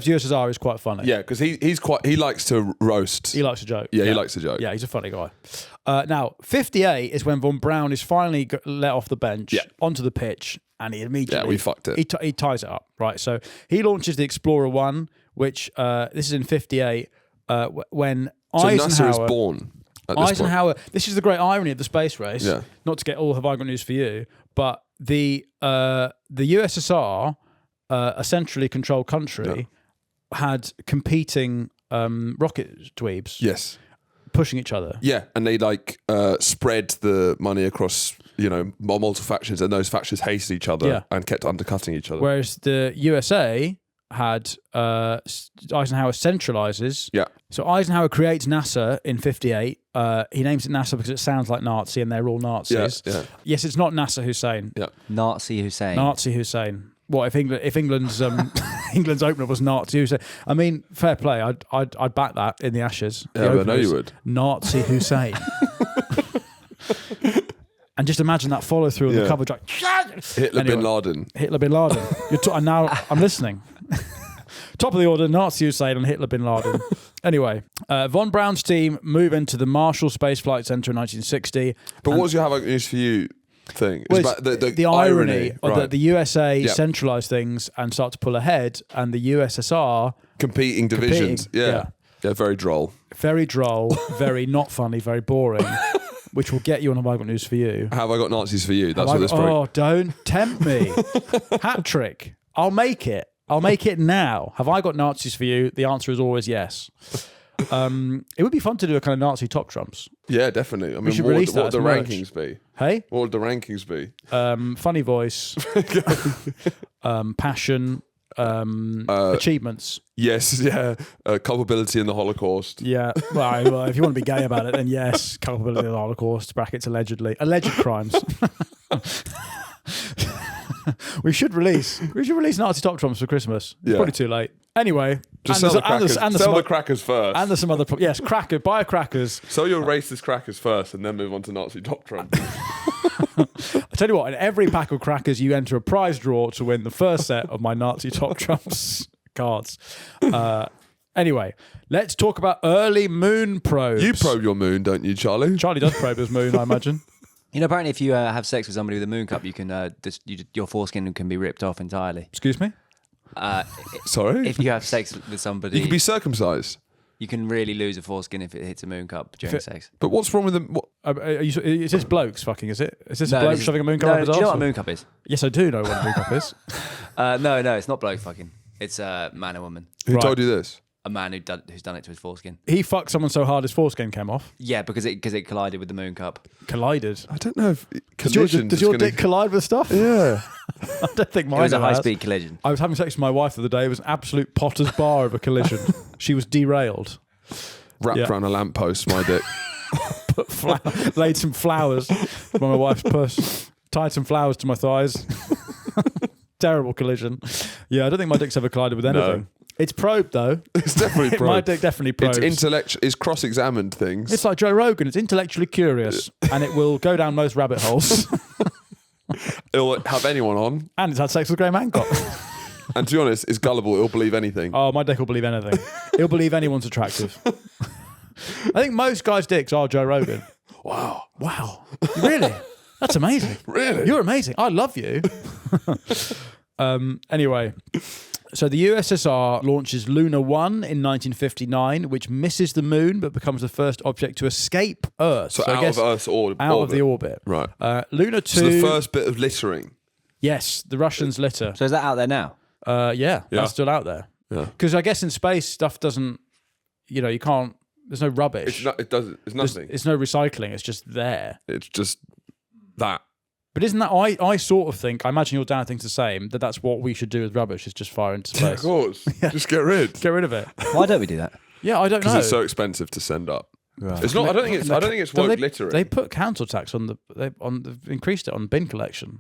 USSR is quite funny. Yeah, because he likes to roast. He likes a joke. Yeah, he likes a joke. Yeah, he's a funny guy. Now, 58 is when Von Braun is finally let off the bench onto the pitch, and he immediately... Yeah, we fucked it. He ties it up, right? So he launches the Explorer 1, which this is in 58, when So NASA is born at this Eisenhower. This is the great irony of the space race. Yeah. Not to get all have I got news for you, but the USSR, a centrally controlled country, had competing rocket dweebs. Yes. Pushing each other. Yeah, and they spread the money across multiple factions, and those factions hated each other and kept undercutting each other. Whereas the USA had Eisenhower centralizes. Yeah. So Eisenhower creates NASA in '58. He names it NASA because it sounds like Nazi, and they're all Nazis. Yeah. Yes, it's not NASA Hussein. Yeah. Nazi Hussein. Nazi Hussein. What if England's England's opener was Nazi Hussein? I mean, fair play. I'd back that in the Ashes. Yeah, I know you would. Nazi Hussein. And just imagine that follow through on the cover track. Hitler bin Laden. Hitler bin Laden. And now I'm listening. Top of the order, Nazi Hussein and Hitler bin Laden. Anyway, Von Braun's team move into the Marshall Space Flight Center in 1960. But what was your Have I Got News for You thing? Well, about the irony of right. that the USA centralise things and start to pull ahead, and the USSR competing divisions. Yeah, very droll. Very droll, very not funny, very boring. Which will get you on Have I Got News for You. Have I got Nazis for you? That's what this program. Oh, don't tempt me. Hat trick. I'll make it. I'll make it now. Have I got Nazis for you? The answer is always yes. It would be fun to do a kind of Nazi top trumps. Yeah, definitely. I mean, should what release would that the as merch. rankings be? Hey? What would the rankings be? Funny voice. Passion. Achievements. Yes, yeah. Culpability in the Holocaust. Yeah. Well, if you want to be gay about it, then yes. Culpability in the Holocaust. Brackets allegedly. Alleged crimes. We should release Nazi top trumps for Christmas. It's probably too late. Anyway, just sell the crackers. Sell the crackers first. And there's some other yes, buy crackers. Sell your racist crackers first, and then move on to Nazi top trumps. I tell you what, in every pack of crackers, you enter a prize draw to win the first set of my Nazi top trumps cards. Anyway, let's talk about early moon probes. You probe your moon, don't you, Charlie? Charlie does probe his moon, I imagine. Apparently, if you have sex with somebody with a moon cup, you can your foreskin can be ripped off entirely. Excuse me? Sorry? If you have sex with somebody, You can be circumcised. you can really lose a foreskin if it hits a moon cup during sex. But what's wrong with them? Is this blokes fucking, is it? Is this a No, bloke this is- shoving a moon cup No, up his do you know arse? what a moon cup is? Yes, I do know what a moon cup is. No, it's not bloke fucking. It's a man and woman. Who Right. told you this? A man who's done it to his foreskin. He fucked someone so hard his foreskin came off. Yeah, because it collided with the moon cup. Collided. I don't know if Does your dick collide with stuff? Yeah. I don't think mine It was a ever has. high-speed collision. I was having sex with my wife the other day. It was an absolute potter's bar of a collision. She was derailed. Wrapped around a lamppost, my dick. Laid some flowers on my wife's puss. Tied some flowers to my thighs. Terrible collision. Yeah, I don't think my dick's ever collided with anything. No. It's probed though. It's definitely probed. My dick definitely probes. It's cross-examined things. It's like Joe Rogan. It's intellectually curious, and it will go down most rabbit holes. It'll have anyone on. And it's had sex with Graham Hancock. And to be honest, it's gullible. It'll believe anything. Oh, my dick will believe anything. It'll believe anyone's attractive. I think most guys' dicks are Joe Rogan. Wow. Really? That's amazing. Really? You're amazing. I love you. Anyway, so the USSR launches Luna 1 in 1959, which misses the moon but becomes the first object to escape Earth. So I out guess of Earth's orbit. out of the orbit. Right. Luna 2. So the first bit of littering. Yes, the Russians litter. So is that out there now? Yeah, that's still out there. Yeah. Because I guess in space stuff doesn't, you can't, there's no rubbish. It's nothing. It's no recycling. It's just there. It's just that. But isn't that, I sort of think, I imagine your dad thinks the same, that's what we should do with rubbish, is just fire into space. Of course. Just get rid. Get rid of it. Why don't we do that? Yeah, I don't know. Because it's so expensive to send up. Right. It's not. I don't think it's woke littering. They put council tax on they've increased it on bin collection.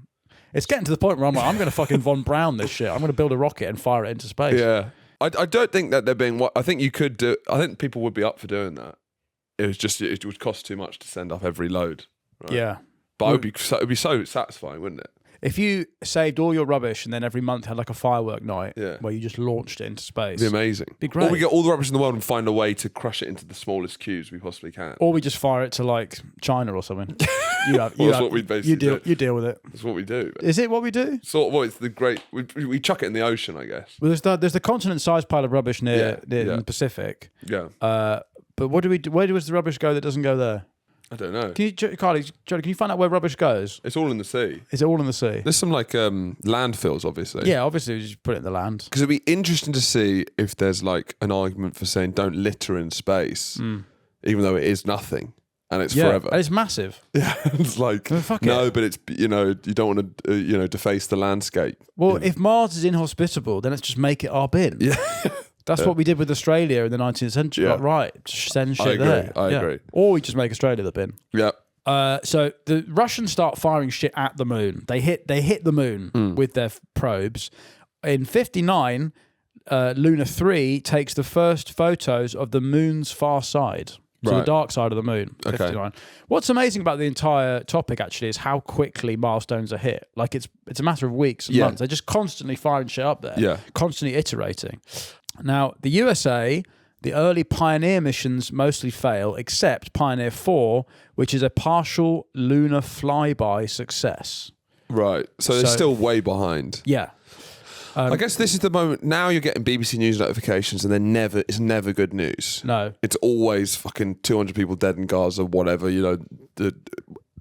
It's getting to the point where I'm like, I'm going to fucking Von Braun this shit. I'm going to build a rocket and fire it into space. Yeah. I don't think that they're being. I think you could do. I think people would be up for doing that. It would cost too much to send up every load. Right? Yeah. But it would be so satisfying, wouldn't it? If you saved all your rubbish and then every month had like a firework night Yeah. where you just launched it into space. It'd be amazing. Be great. Or we get all the rubbish in the world and find a way to crush it into the smallest cubes we possibly can. Or we just fire it to like China or something. That's what we basically do. You deal with it. That's what we do. Is it what we do? It's the great. We chuck it in the ocean, I guess. Well, there's the continent-sized pile of rubbish near Yeah. the Pacific. Yeah. But what do we do? Where does the rubbish go that doesn't go there? I don't know. Can you, Carly, Jody, can you find out where rubbish goes? It's all in the sea. Is it all in the sea? There's some like landfills, obviously. Yeah, obviously, we just put it in the land. Because it'd be interesting to see if there's like an argument for saying don't litter in space, even though it is nothing and it's forever. And it's massive. Yeah, it's like fuck no, it. but it's you don't want to deface the landscape. Well, if Mars is inhospitable, then let's just make it our bin. Yeah. That's what we did with Australia in the 19th century. Yeah. Like, right, just send shit I agree. there. I agree. Or we just make Australia the bin. Yeah. So the Russians start firing shit at the moon. They hit the moon with their probes. In 59, Luna 3 takes the first photos of the moon's far side. So the Right. dark side of the moon. 59. What's amazing about the entire topic actually is how quickly milestones are hit. Like it's a matter of weeks and months. They're just constantly firing shit up there. Yeah. Constantly iterating. Now, the USA, the early Pioneer missions mostly fail, except Pioneer 4, which is a partial lunar flyby success. Right. So they're still way behind. Yeah. I guess this is the moment. Now you're getting BBC News notifications, and it's never good news. No. It's always fucking 200 people dead in Gaza, whatever.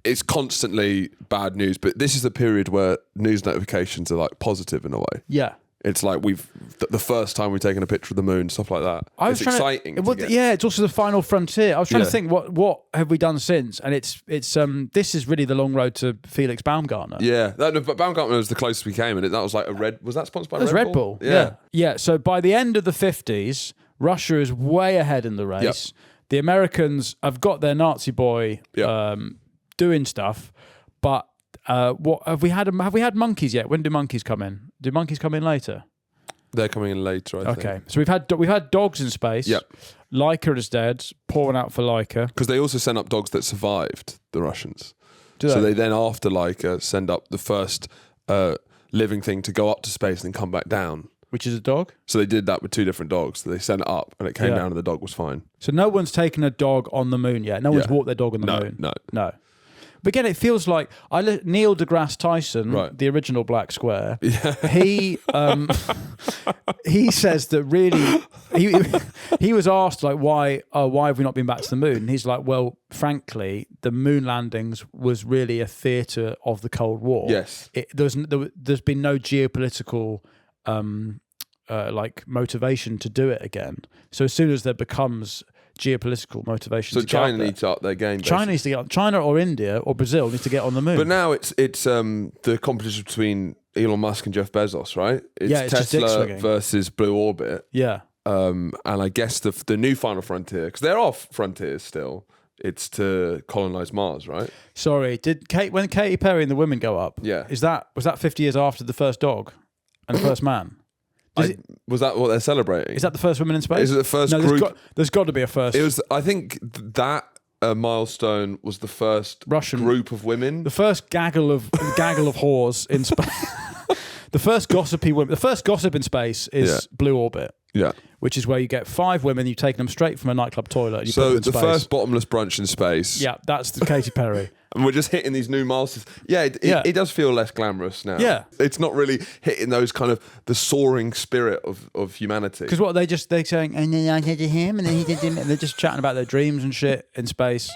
It's constantly bad news. But this is the period where news notifications are like positive in a way. Yeah. It's like the first time we've taken a picture of the moon, stuff like that. It's exciting. Yeah, it's also the final frontier. I was trying to Yeah. think what have we done since, and it's this is really the long road to Felix Baumgartner. Yeah, but Baumgartner was the closest we came, and that was like was that sponsored by That's Red Bull. Yeah. So by the end of the 50s, Russia is way ahead in the race. Yep. The Americans have got their Nazi boy doing stuff, but what have we had? Have we had monkeys yet? When do monkeys come in? Do monkeys come in later? They're coming in later, I think. Okay, so we've had dogs in space. Yep. Laika is dead. Pouring out for Laika. Because they also sent up dogs that survived, the Russians. Do So they then, after Laika, send up the first living thing to go up to space and then come back down. Which is a dog. So they did that with 2 different dogs. They sent it up and it came Yeah. down and the dog was fine. So no one's taken a dog on the moon yet. No one's Yeah. walked their dog on the No, moon. no. But again, it feels like Neil deGrasse Tyson, Right. the original Black Square. He he says that really he was asked like why have we not been back to the moon? And he's like, well, frankly, the moon landings was really a theatre of the Cold War. Yes. There's been no geopolitical like motivation to do it again. So as soon as there becomes geopolitical motivation, So to get China up there, needs to up their game. China needs to get on, China or India or Brazil needs to get on the moon. But now it's the competition between Elon Musk and Jeff Bezos, right? It's Yeah, it's just dick Tesla swinging. versus Blue Orbit. Yeah. And I guess the new final frontier, because there are frontiers still, it's to colonize Mars, right? Sorry, when Katy Perry and the women go up? Yeah. Was that 50 years after the first dog and the first man? Was that what they're celebrating? Is that the first women in space? Is it the first no, group? There's got to be a first. It was. I think that milestone was the first Russian group of women. The first gaggle of whores in space. The first gossipy women. The first gossip in space is Blue Orbit. Yeah. Which is where you get 5 women, you take them straight from a nightclub toilet. And you put So them in the space. first bottomless brunch in space. Yeah, that's the Katy Perry. And we're just hitting these new milestones. Yeah, it does feel less glamorous now. Yeah. It's not really hitting those kind of the soaring spirit of humanity. Because they're saying, and then I did to him, and then he did him, and they're just chatting about their dreams and shit in space.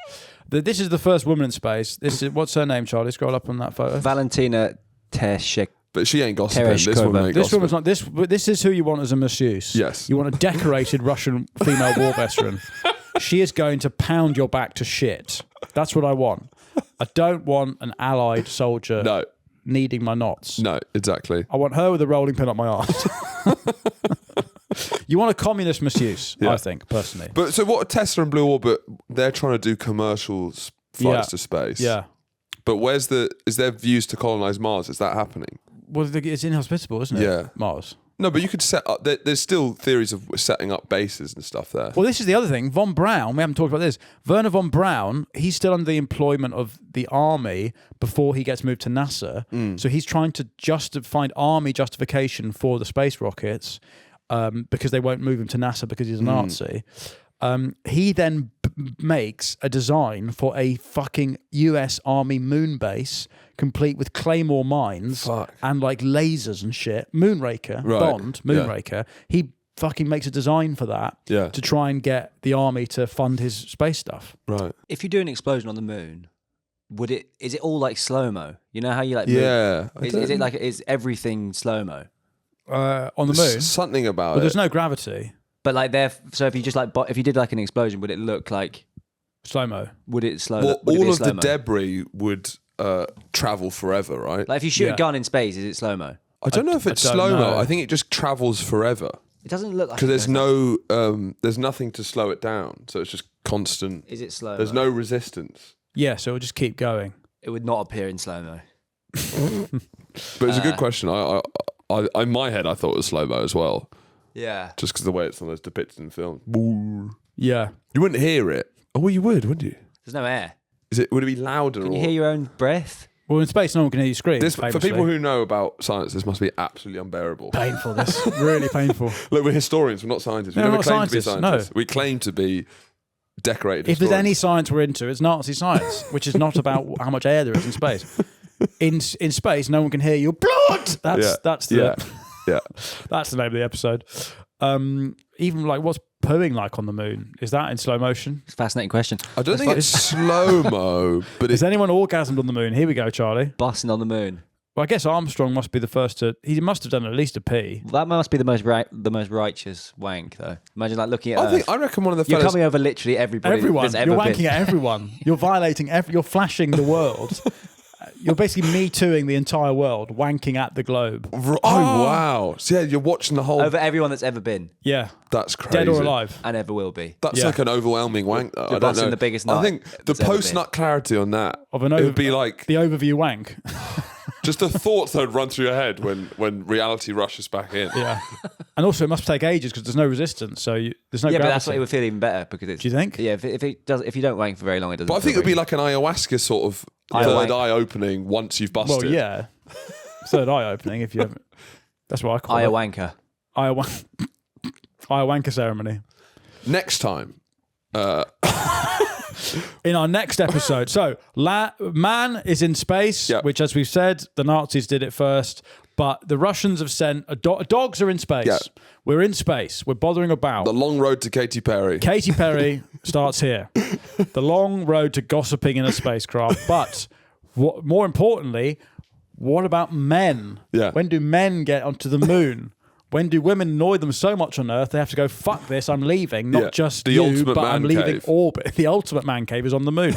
This is the first woman in space. What's her name, Charlie? Scroll up on that photo. Valentina Tereshkova. But she ain't gossiping. Tereshkova. This woman ain't This gossiping. woman's not this. This is who you want as a masseuse. Yes. You want a decorated Russian female war veteran. She is going to pound your back to shit. That's what I want. I don't want an allied soldier kneading my knots. No, exactly. I want her with a rolling pin up my arse. You want a communist masseuse, I think, personally. But so what Tesla and Blue Orbit, they're trying to do commercial flights to space. Yeah. But is there views to colonize Mars? Is that happening? Well, it's inhospitable, isn't it? Yeah. Mars. No, but you could set up. There's still theories of setting up bases and stuff there. Well, this is the other thing. Von Braun, we haven't talked about this. Werner von Braun, he's still under the employment of the army before he gets moved to NASA. So he's trying to find army justification for the space rockets because they won't move him to NASA because he's a Nazi. He then makes a design for a fucking US Army moon base complete with claymore mines and like lasers and shit. Moonraker, Right. Bond, Moonraker. He fucking makes a design for that Yeah. to try and get the army to fund his space stuff. Right. If you do an explosion on the moon, is it all like slow-mo? You know how you like move? Yeah. Is everything slow-mo? On the moon, Something about well, it. there's no gravity. But like so if you just like if you did like an explosion, would it look like Slow-mo. would it slow? Well, would it be all of the slow-mo? debris would travel forever, right? Like if you shoot Yeah. a gun in space, is it slow-mo? I don't know if it's don't slow-mo. know. I think it just travels forever. It doesn't look like Because it there's nothing to slow it down. So it's just constant. Is it slow? There's no resistance. Yeah, so it'll just keep going. It would not appear in slow-mo. But it's a good question. I in my head, I thought it was slow-mo as well. Yeah. Just because the way it's sometimes depicted in film. You Yeah. wouldn't hear it. Oh, well, you would, wouldn't you? There's no air. Would it be louder? Can you or hear your own breath? Well, in space, no one can hear you scream. this? For famously. people who know about science, this must be absolutely unbearable. Painful, this. Really painful. Look, we're historians. We're not scientists. We No, never not claim to be scientists, no. scientists. We claim to be decorated If there's historians. any science we're into, it's Nazi science, which is not about how much air there is in space. In space, no one can hear your blood. That's the that's the name of the episode. Even like what's pooing like on the moon? Is that in slow motion? It's a fascinating question. I don't think it's slow-mo, but Has it's... anyone orgasmed on the moon? Here we go, Charlie. Busting on the moon. Well, I guess Armstrong must be the first to. He must have done at least a pee. That must be the most righteous wank, though. Imagine like looking at Earth. I reckon one of the You're fellas... coming over literally everybody. Everyone, that's ever you're been. wanking at everyone. You're violating. You're flashing the world. You're basically me tooing the entire world, wanking at the globe. Oh, wow. So yeah, you're watching the whole... over everyone that's ever been Yeah, That's crazy. dead or alive. and ever will be. That's Yeah. like an overwhelming wank, though. I don't busting know. the biggest I nut think the that's ever post-nut clarity on that, Of an it would be like the overview wank. just the thoughts that would run through your head when reality rushes back in. Yeah, and also it must take ages because there's no resistance, so there's no. Yeah, but gravity. that's what it would feel even better because it's. Do you think? Yeah, if you don't wank for very long, it doesn't. But I think it feel would be very- like an ayahuasca sort of Eye third wank. eye opening once you've busted. Well, yeah, third eye opening. If you haven't, that's what I call it. ayahuasca. Ayahuasca ceremony. Next time, In our next episode, so man is in space, Yeah. which, as we've said, the Nazis did it first, but the Russians have sent dogs are in space. Yeah. We're in space. We're bothering about. the long road to Katy Perry. Katy Perry starts here. The long road to gossiping in a spacecraft. But more importantly, what about men? Yeah. When do men get onto the moon? When do women annoy them so much on Earth they have to go, fuck this, I'm leaving. Not Yeah. just The you, ultimate but I'm man leaving cave. orbit. The ultimate man cave is on the moon.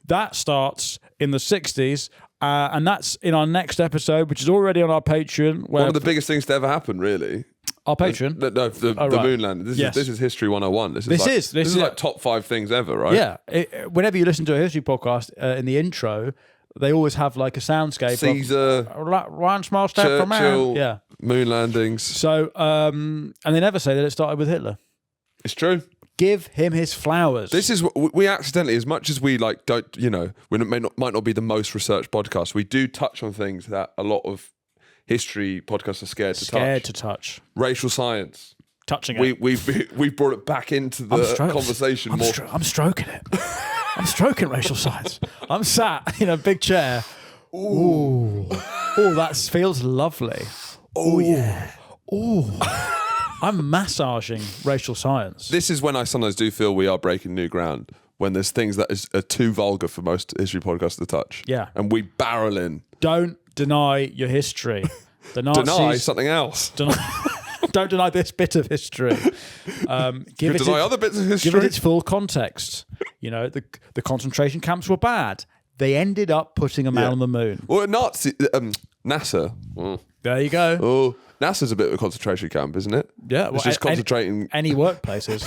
That starts in the 60s. And that's in our next episode, which is already on our Patreon. Where One of the biggest things to ever happen, really. our Patreon. No, the right. moon landing. Yes. This is History 101. This This is is like top 5 things ever, right? Yeah. Whenever you listen to a history podcast, in the intro, they always have like a soundscape. Caesar, of, one small step for man. Churchill, Yeah. moon landings. So, and they never say that it started with Hitler. It's true. Give him his flowers. This is what we accidentally, as much as we like, don't, you know, we might not be the most researched podcast. We do touch on things that a lot of history podcasts are scared to touch. Racial science. Touching it. We've brought it back into the conversation more. I'm stroking it. I'm stroking racial science. I'm sat in a big chair. Ooh. Oh, that feels lovely. Oh yeah. Ooh. I'm massaging racial science. This is when I sometimes do feel we are breaking new ground. When there's things that are too vulgar for most history podcasts to touch. Yeah. And we barrel in. Don't deny your history. The Nazis Deny something else. don't deny this bit of history. Give it Deny other bits of history. Give it its full context. You know, the concentration camps were bad. They ended up putting a man on the moon. Well, NASA. There you go. Oh, NASA's a bit of a concentration camp, isn't it? Yeah, It's just concentrating. Any workplaces.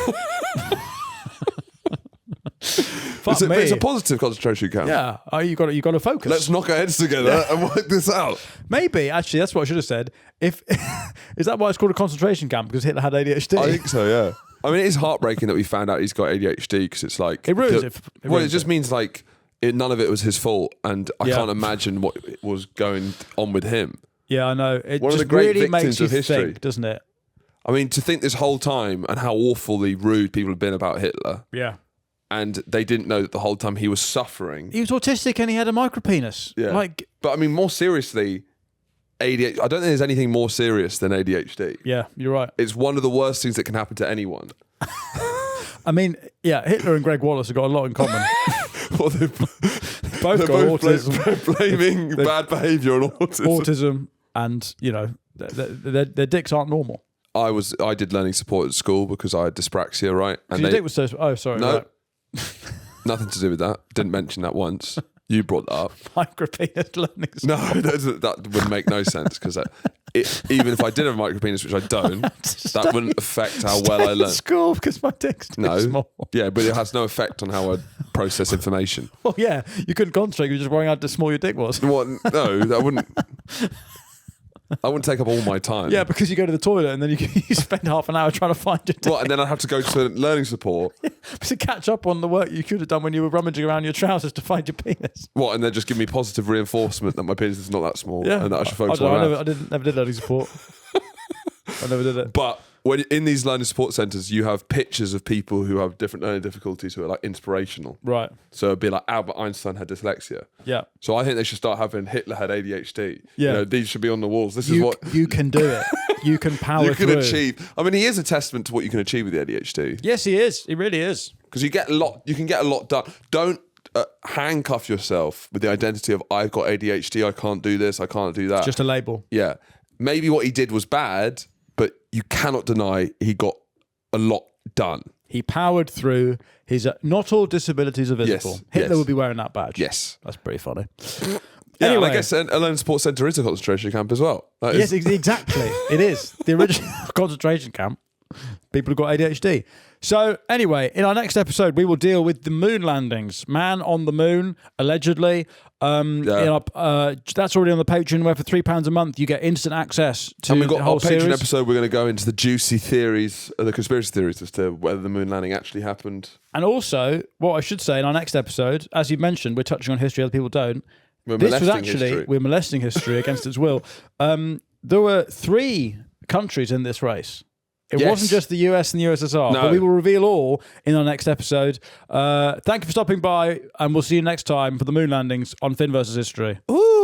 Fuck me. It's a positive concentration camp. Yeah, you got to focus. Let's knock our heads together and work this out. Maybe actually that's what I should have said. If is that why it's called a concentration camp because Hitler had ADHD? I think so. Yeah. I mean, it is heartbreaking that we found out he's got ADHD because it's like It ruins it. It just means like none of it was his fault, and I can't imagine what was going on with him. Yeah, I know. It One of just the great really victims makes you of history. think, doesn't it? I mean, to think this whole time and how awfully rude people have been about Hitler, Yeah. and they didn't know that the whole time he was suffering. He was autistic and he had a micropenis. Yeah. Like, But I mean, more seriously, ADHD. I don't think there's anything more serious than ADHD. Yeah, you're right. It's one of the worst things that can happen to anyone. I mean, yeah, Hitler and Greg Wallace have got a lot in common. Well, Both got both autism. blaming bad behaviour on autism. Autism, and their dicks aren't normal. I did learning support at school because I had dyspraxia, right? And Your dick was so. Oh, sorry. no, Right. nothing to do with that. Didn't mention that once. You brought that up. Micropenis learning. No, that would make no sense because even if I did have a micropenis, which I don't, that wouldn't affect how well I at learn. school because my dick's too No, small. yeah, but it has no effect on how I process information. Well, yeah, you couldn't concentrate. You were just worrying how small your dick was. What? No, I wouldn't. I wouldn't take up all my time. Yeah, because you go to the toilet and then you spend half an hour trying to find your dick. What? And then I'd have to go to learning support. To catch up on the work you could have done when you were rummaging around your trousers to find your penis. What? And then just give me positive reinforcement that my penis is not that small and that I should focus I on my never did learning support. I never did it. But when in these learning support centres, you have pictures of people who have different learning difficulties who are like inspirational. Right. So it'd be like Albert Einstein had dyslexia. Yeah. So I think they should start having Hitler had ADHD. Yeah. These should be on the walls. This is what you can do it. You can power you can through. achieve. I mean, he is a testament to what you can achieve with the ADHD. Yes, he is. He really is. Because you can get a lot done. Don't handcuff yourself with the identity of I've got ADHD. I can't do this. I can't do that. Just a label. Yeah. Maybe what he did was bad, but you cannot deny he got a lot done. He powered through his. Not all disabilities are visible. Yes, Hitler yes. would be wearing that badge. Yes. That's pretty funny. Yeah, Anyway. and I guess a learning support centre is a concentration camp as well. That Yes, is- exactly. It is. The original concentration camp. People who've got ADHD. So anyway, in our next episode, we will deal with the moon landings. Man on the moon, allegedly. That's already on the Patreon, where for £3 a month, you get instant access to and we've got the whole our Patreon series. episode. We're going to go into the juicy theories, the conspiracy theories as to whether the moon landing actually happened. And also, what I should say in our next episode, as you mentioned, we're touching on history other people don't. We're This was molesting actually, history. we're molesting history against its will. There were 3 countries in this race. It Yes. wasn't just the US and the USSR, No. but we will reveal all in our next episode. Thank you for stopping by, and we'll see you next time for the moon landings on Finn versus History. Ooh.